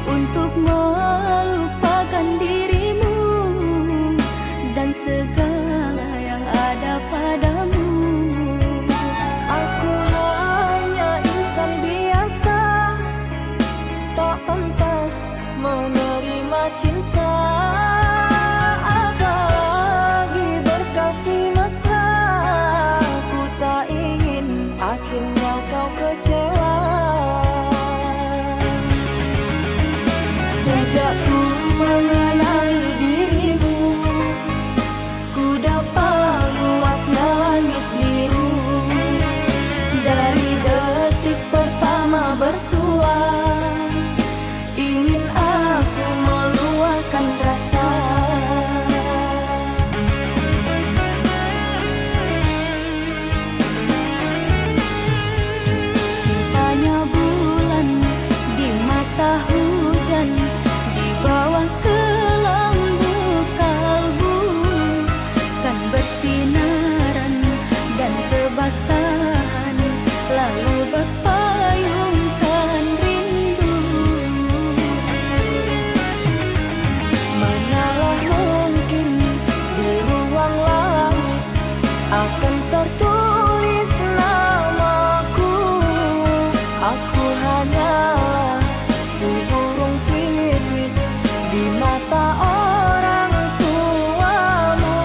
untuk melupakan dirimu dan segala yang ada padamu.
Aku hanya insan biasa, tak pantas menerima cinta. Apalagi berkasih mesra, ku tak ingin akhirnya kau kecewa. Sejak ku mengenali dirimu, ku dapat luasnya langit biru. Dari detik pertama bersua, ingin aku meluahkan rasa. Cintanya bulan di mata hujan, di bawah kelambu kalbu, kan bersinaran dan kebasahan, lalu berpayungkan rindu. Manalah mungkin di ruang langit akan tertulis namaku. Aku hanyalah seburung pipit di mata orang tuamu.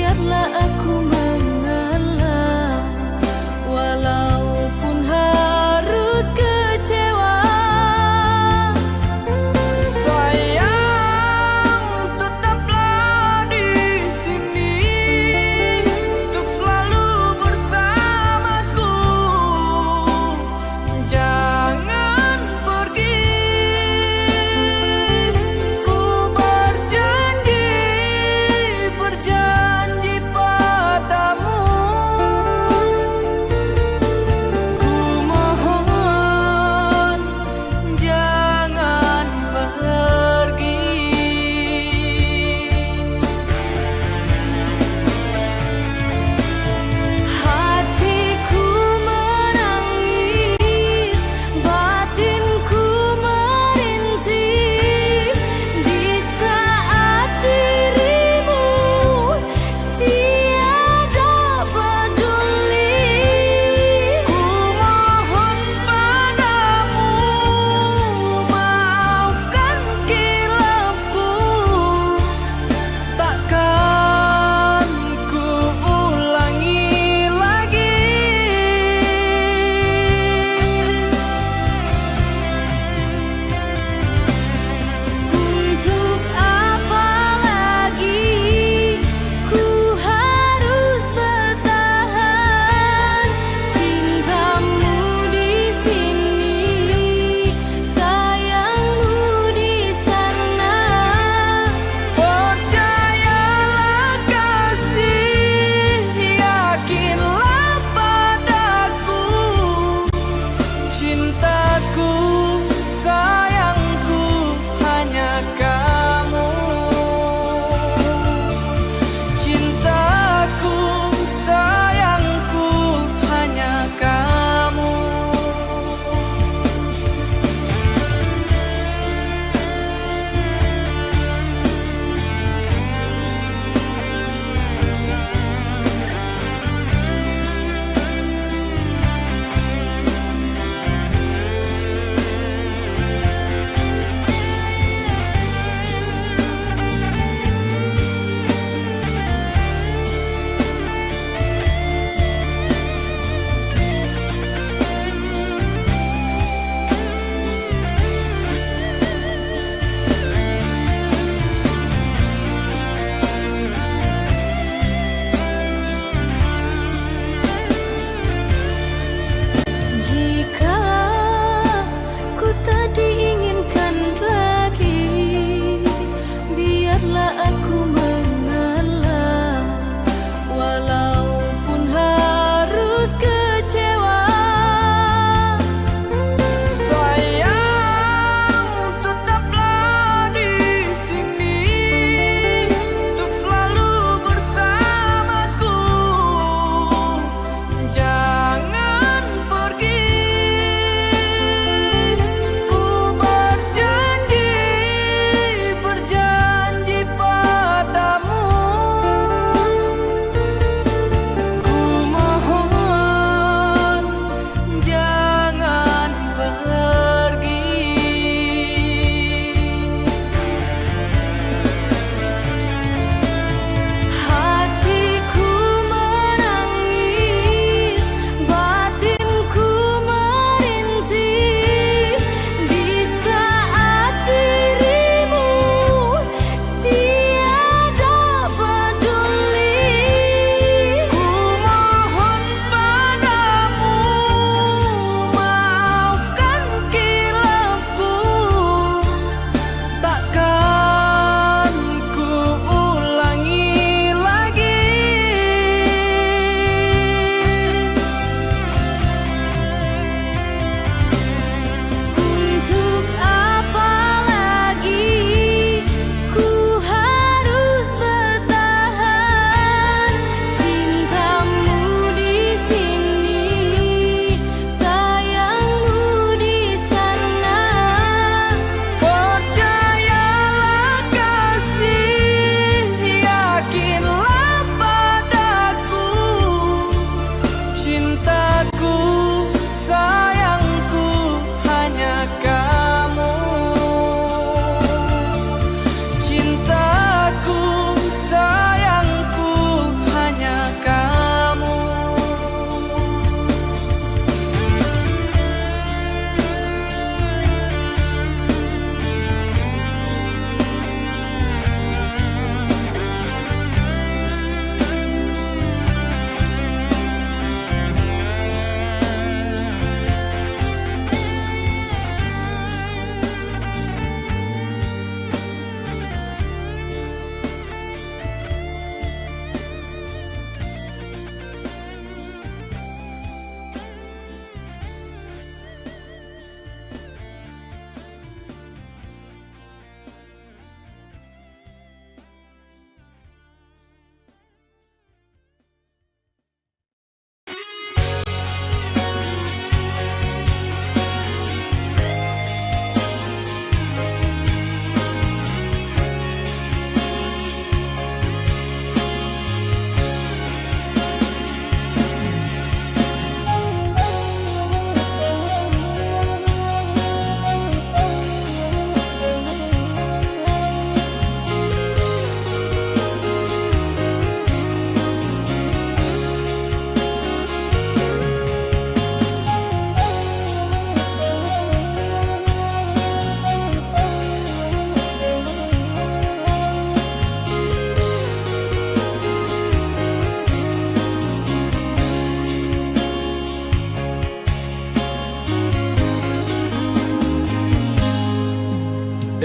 biarlah aku mengalah, walaupun harus kecewa.
Sayang, tetaplah di sini untuk selalu bersamaku. Jangan pergi. Ku berjanji, berjanji padamu.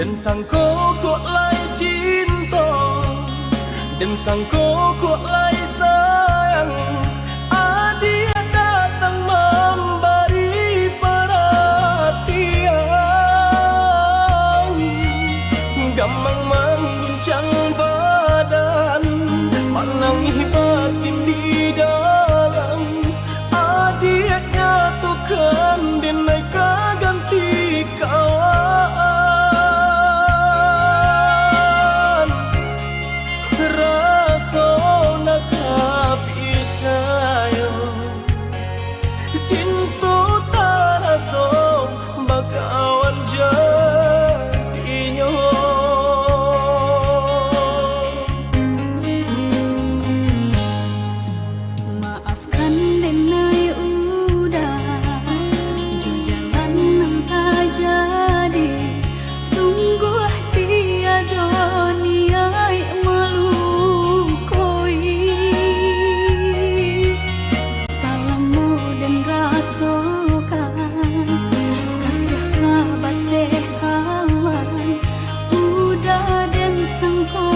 Dan sangko kok lai cinta, dan sangko kok lai sayang. Dia datang memberi perhatian, gampang mengguncang badan, menangis batin di dalam. Dia nyatukan denai ganti kawan. Rasa nak percaya, cinta tak rasa bakawan jadinya.
Maafkan denai udah jo jalan nang tak jadi, sungguh tiada niat melukoi. Salahmu dan rasakan kasih sahabat teh kawan. Udah dan sangko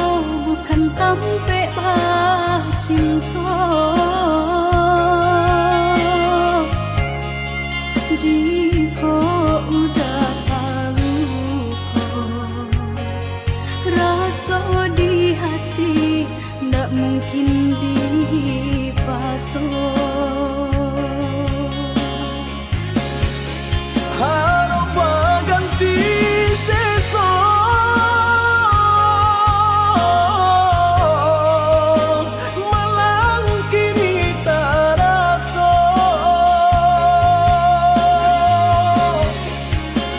bukan tampe bah cinta. Jika udah tahu kok rasa di hati ndak mungkin dipasung.
Harap ganti sesok, malang kini tak rasa.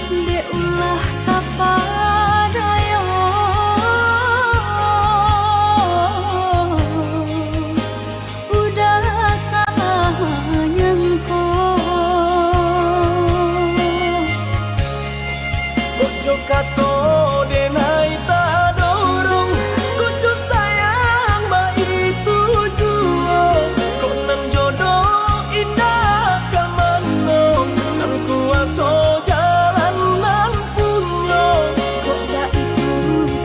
Dek ulah kapadaya, udah salah nyangko.
Kojo kato denai tak dorong, kojo sayang ba itu jua. Kok nan jodoh indah kamano, nan kuaso jalan nan punya.
Kok dah itu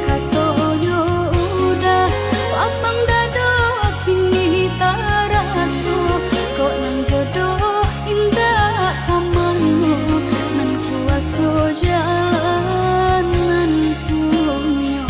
katonyo udah papang dado kini tak rasa. Kok nang jodoh indah kamano, nan kuaso jalan nan punya.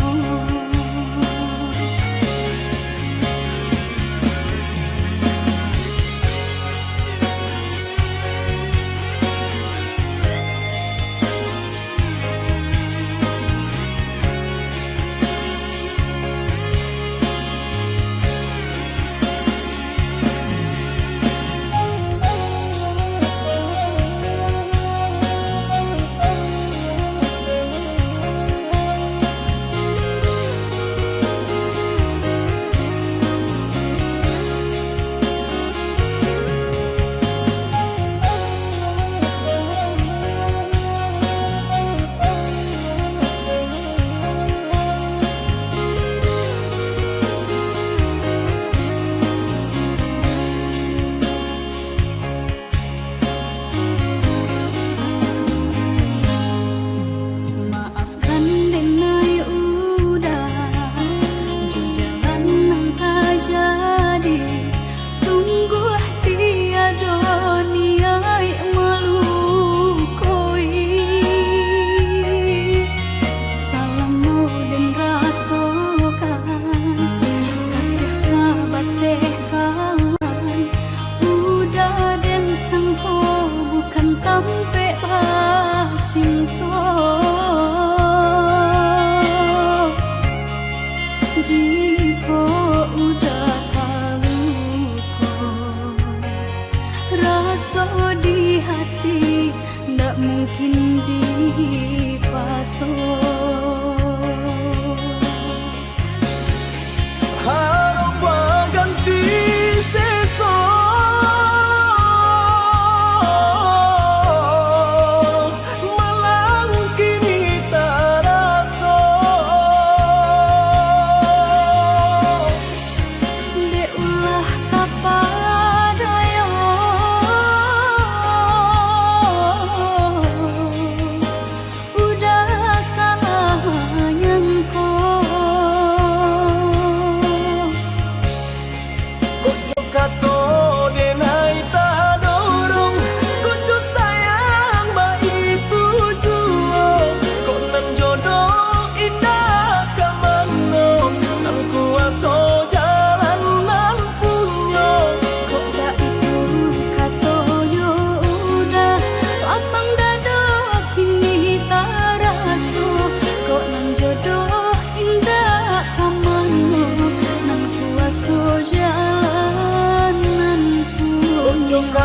Maafkan denai udah jo jalan nang tak jadi, sungguh tiada niat melukoi. Salahmu dan rasakan kasih sahabat teh kawan. Udah dan sangko bukan tampe bah cinta. Jika udah tahu kok rasa di hati ndak mungkin dipasung.
Harap ganti sesok, malang kini tak rasa.
Dek ulah kapadaya, udah salah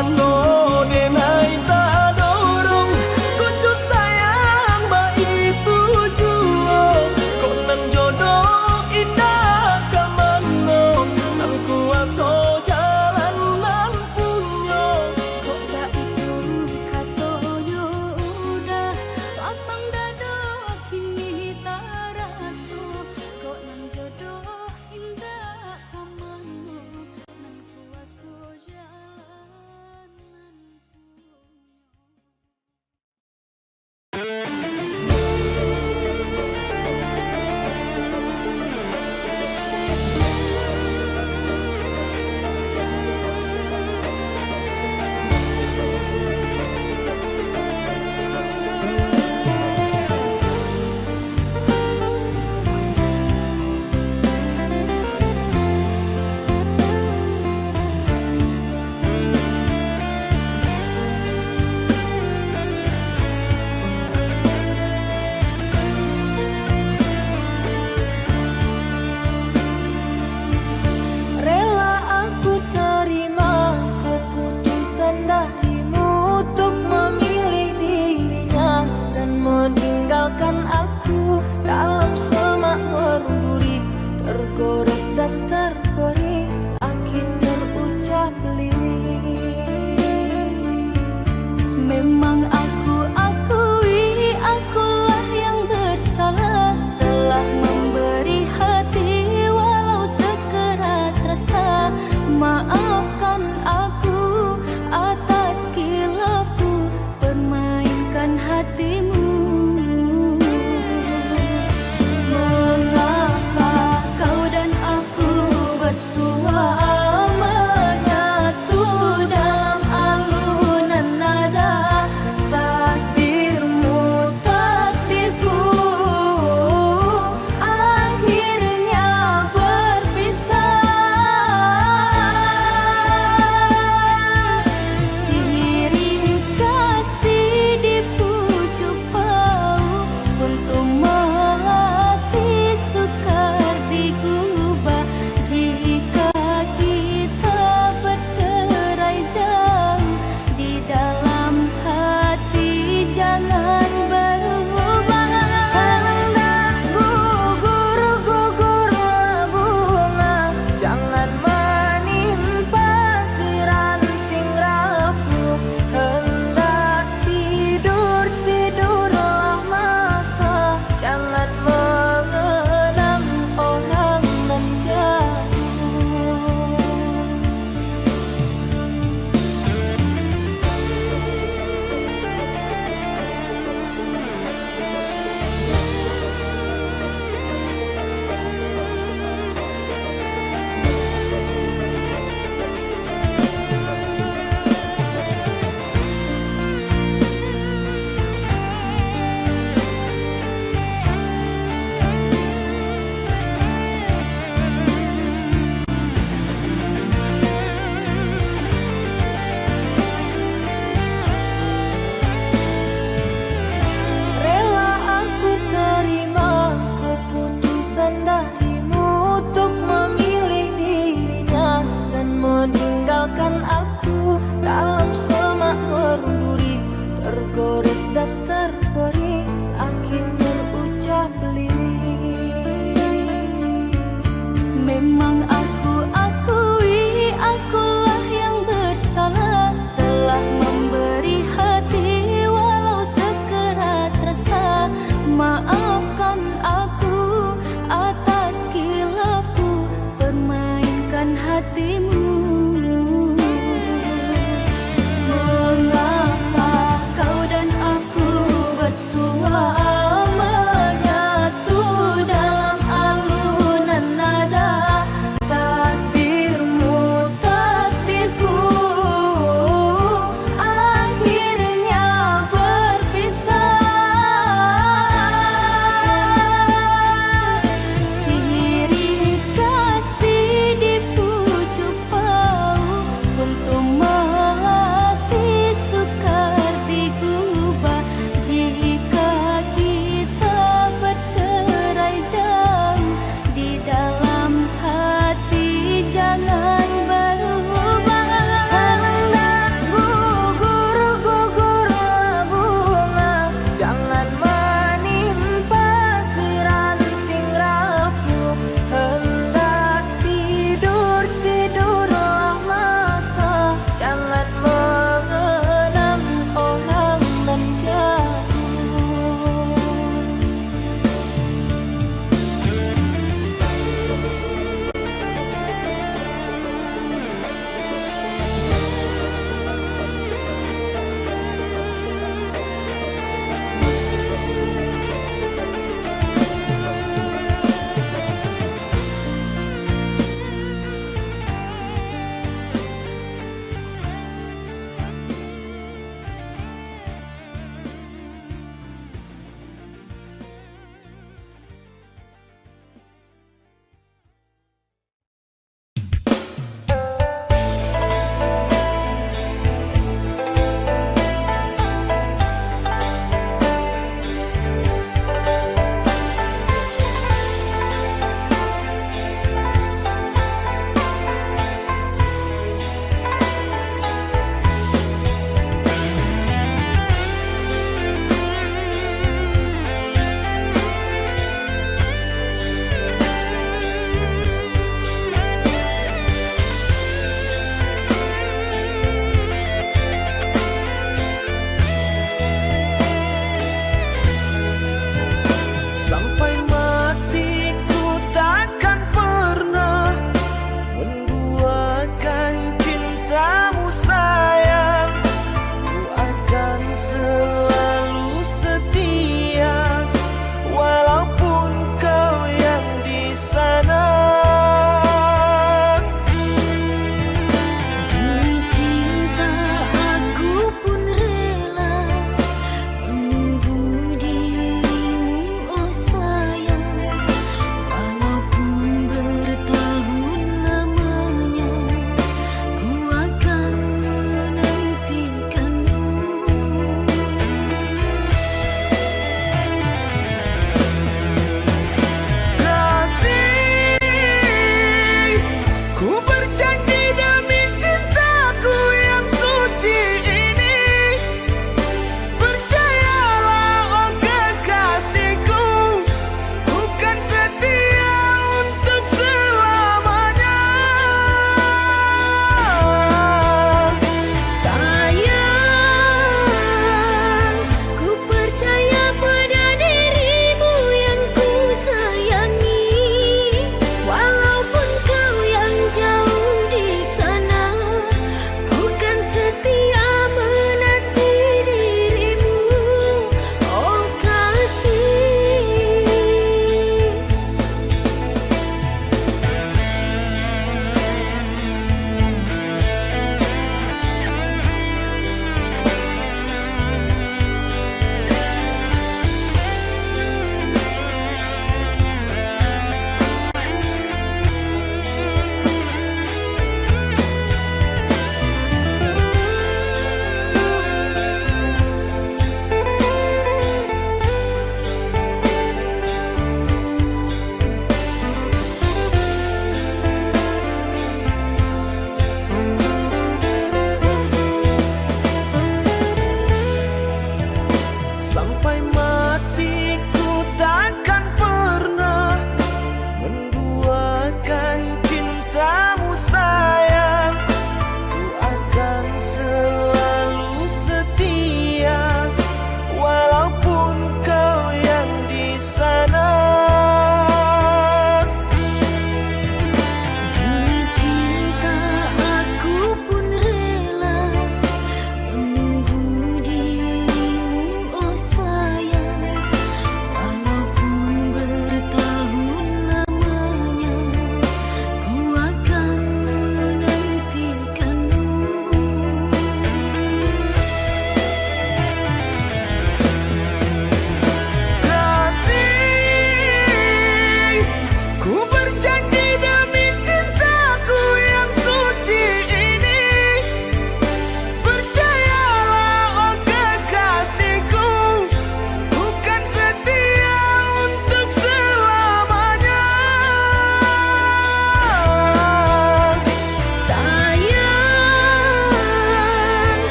kato denai tak dorong Kucu sayang baik tujuan Kok nan jodoh indah kamano Nan kuaso jalan nan punyo
Kok tak itu katoyo udah lapang dado kini tak raso Kok nan jodoh indah kamano nan kuaso jalan nan punyo
Rela aku terima keputusan darimu Untuk memilih dirinya dan meninggalkan aku Dalam semak berduri tergores dan terberi Sakit terucap lirik
Memang aku akui akulah yang bersalah Telah memberi hati walau sekerat rasa Maafkan aku atas kilafku permainkan hatimu Mengapa kau dan aku bersua menyatu dalam alunan nada Takdirmu takdirku akhirnya berpisah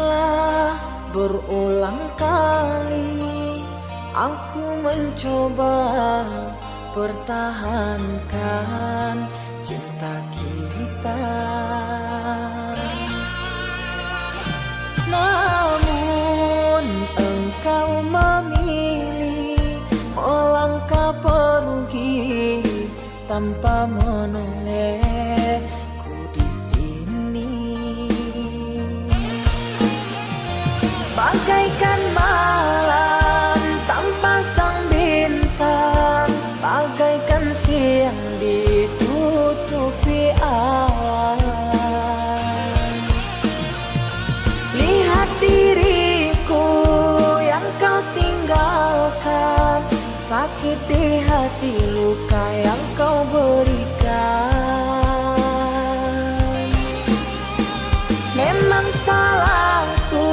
Telah berulang kali aku mencoba pertahankan cinta kita, namun engkau memilih melangkah pergi tanpa menolehku di sini. Bagaikan malam tanpa sang bintang, bagaikan siang ditutupi awan. Lihat diriku yang kau tinggalkan, sakit di hati, luka yang kau berikan. Memang salahku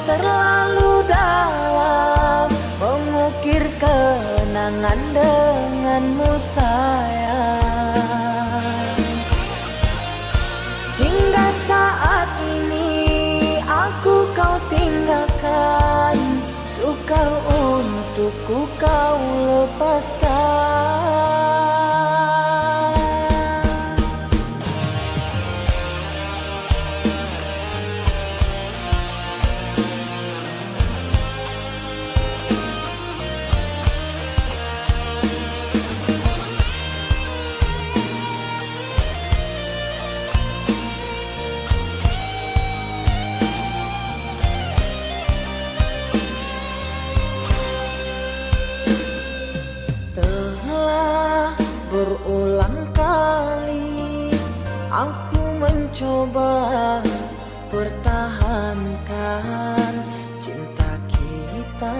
terlalu dalam mengukir kenangan denganmu sayang. Hingga saat ini aku kau tinggalkan, sukar untukku kau lepaskan. Telah berulang kali aku mencoba pertahankan cinta kita,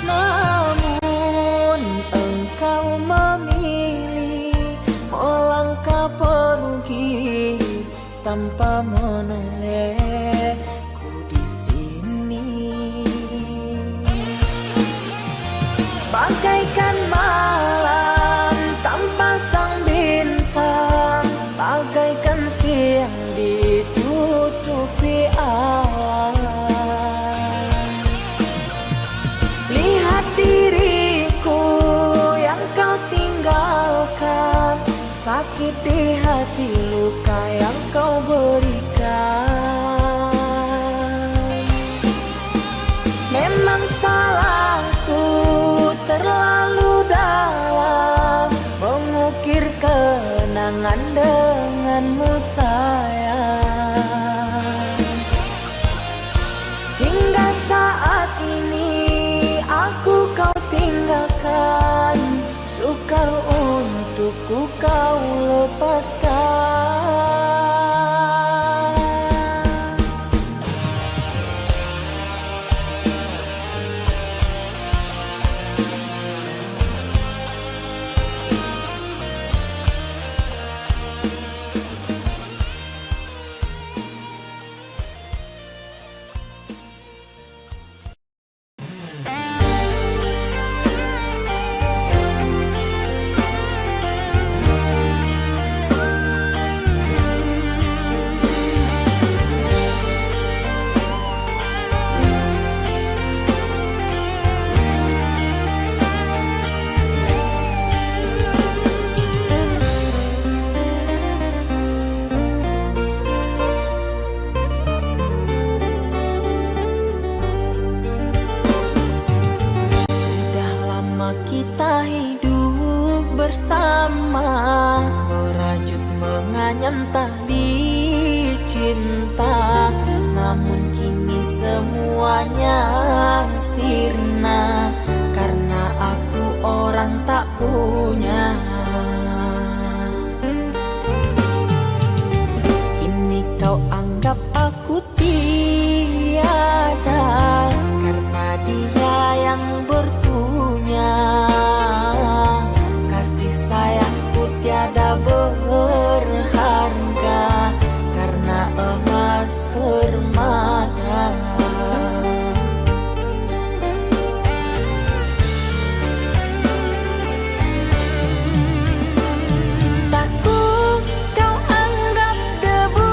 namun engkau memilih melangkah pergi tanpa menolehku di sini. Bagaikan malam tanpa sang bintang, bagaikan siang ditutupi awan. Lihat diriku yang kau tinggalkan, sakit di hati, luka yang kau berikan. Memang salahku terlalu dalam mengukir kenangan denganmu sayang. Hingga saat ini aku kau tinggalkan, sukar untukku kau lepaskan. Kita hidup bersama, merajut menganyam tali cinta, namun kini semuanya sirna karena aku orang tak punya. Kini kau anggap aku tiada karena dia yang berpunya. Kasih sayangku tiada berharga karena emas permata. Cintaku kau anggap debu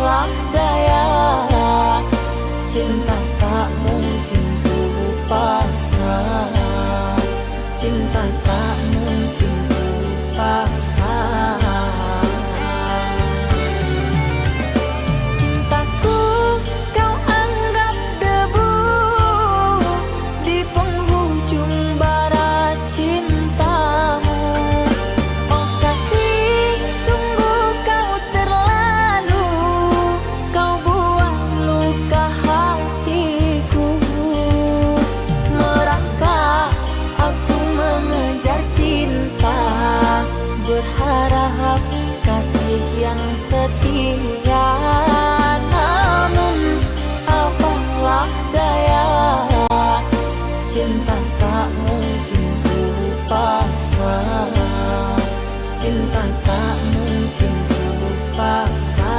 apalah daya, cinta tak mungkin ku paksa, cinta tak mungkin ku paksa. Cintaku kau anggap debu di penghujung bara cintamu. Oh kasih, sungguh kau terlalu, kau buat luka hatiku. Merangkak aku mengejar cinta, berharap kasih yang setia. Namun apalah daya, cinta tak mungkin ku paksa, cinta tak mungkin ku paksa.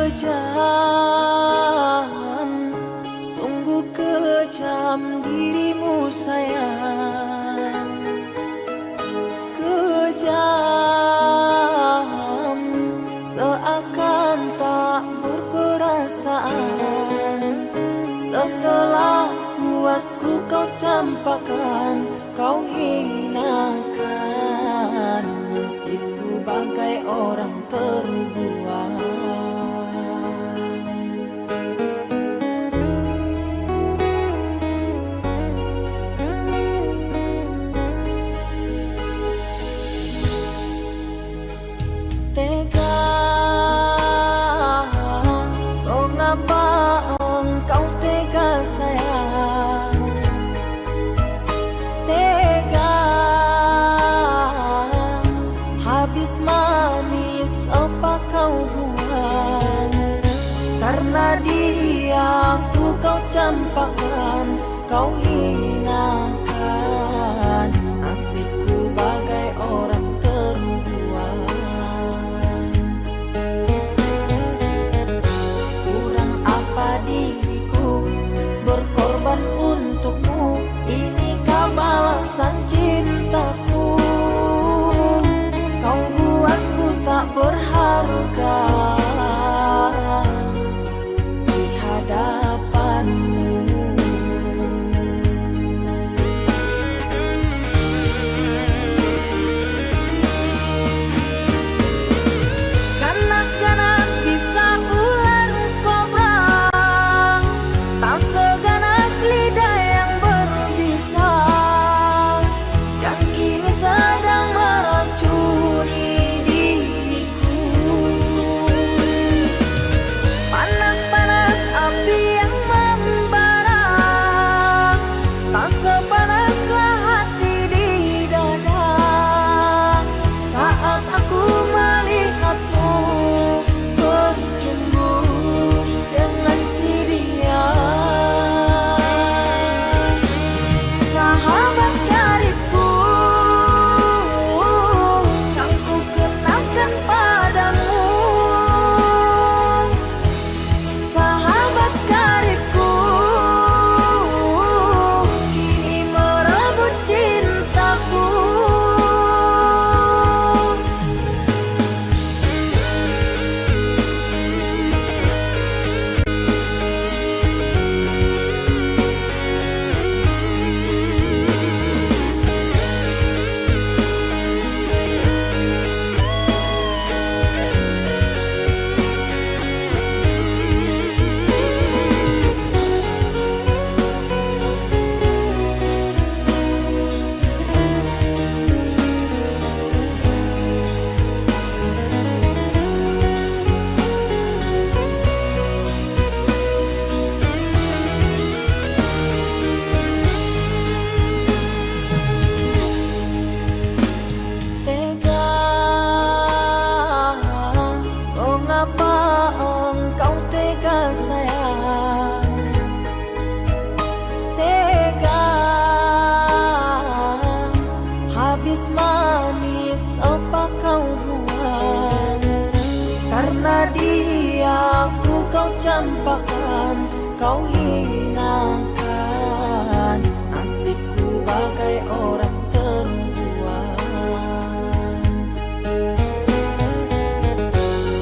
Kejam, sungguh kejam dirimu sayang. Kejam, seakan tak berperasaan. Setelah puasku kau campakkan, kau hinakan nasibku bagai orang terbuang. Tega, oh ngapa engkau tega sayang? Tega, habis manis apa kau buang? Karena dia ku kau campakkan, kau hinakan nasibku bagai orang terbuang. Kurang apa diriku berkorban untukmu, inikah balasan cintaku? Kau buatku tak berharga di hadapanmu. Ganas-ganas bisa ular kobra, tak seganas lidah yang berbisa, yang kini sedang meracuni diriku. hampa-hampaan kau hinakan nasibku bagai orang terbuang.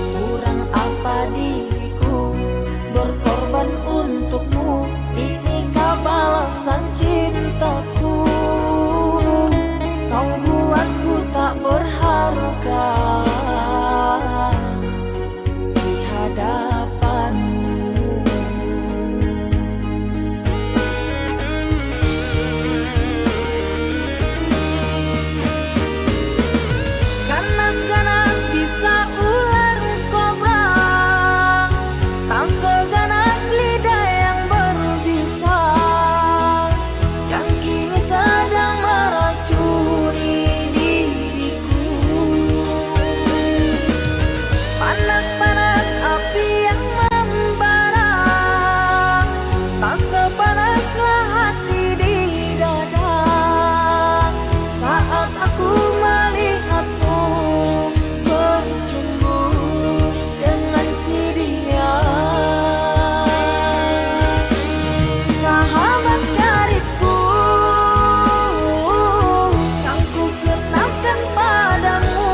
Kurang apa diriku berkorban untukmu, inikah balasan cintaku? Kau buatku tak berharga di hadapanmu. Ganas-ganas bisa ular kobra, tak seganas lidah yang berbisa, yang kini sedang meracuni diriku. Panas-panas api yang membara, tak sepanaslah hati di dada saat aku melihatmu berjumpa dengan si dia. Sahabat karibku yang ku kenalkan padamu,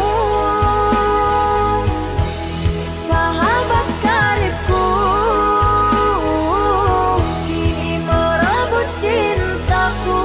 sahabat karibku kini merebut cintaku.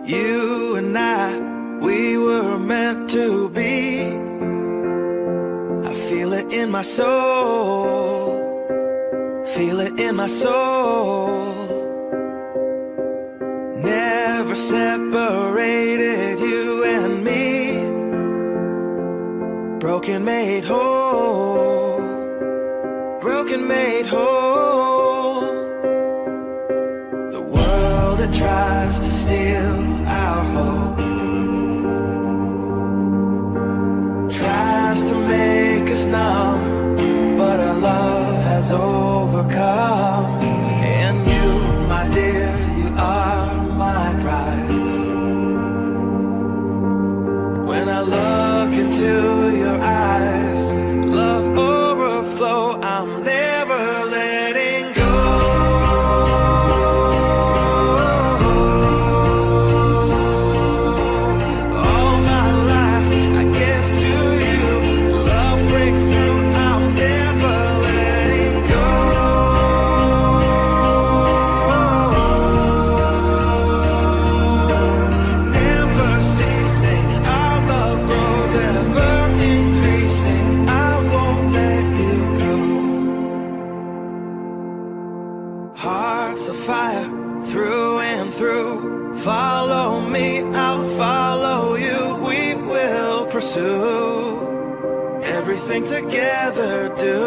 You and I, we were meant to be. I feel it in my soul, feel it in my soul. Never separated, you and me. Broken made whole, broken made whole. The world that tries to steal our hope tries to make us numb, but our love has overcome. And you, my dear, you are my prize. When I look into your eyes, love overflow, I'm never letting go. All my life I give to you, love breakthrough, I'm never letting go. Never ceasing, our love grows ever increasing, I won't let you go. Hearts of fire through and through, follow me, I'll follow you, we will pursue everything together, do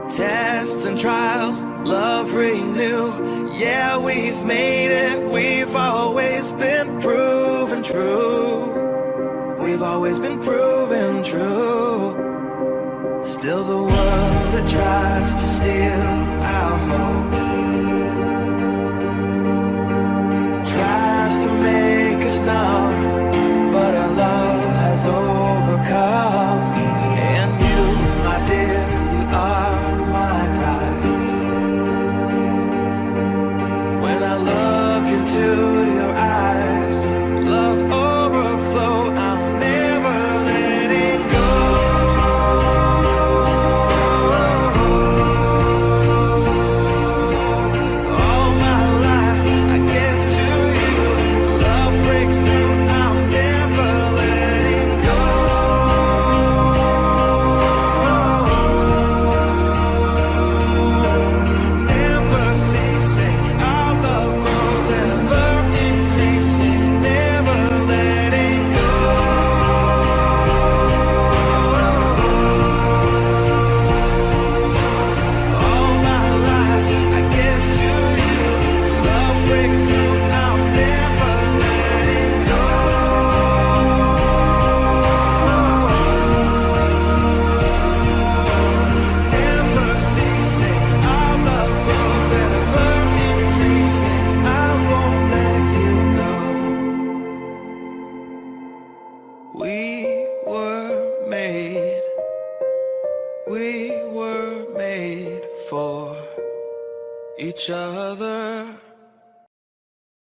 tests and trials, love renew. Yeah, we've made it, we've always been proven true, we've always been proven true. Still the world that tries to steal our hope tries to make us numb, but our love has overcome. And you, my dear, you are my prize. When I look into your eyes, love overflow, I'm never letting go. each other.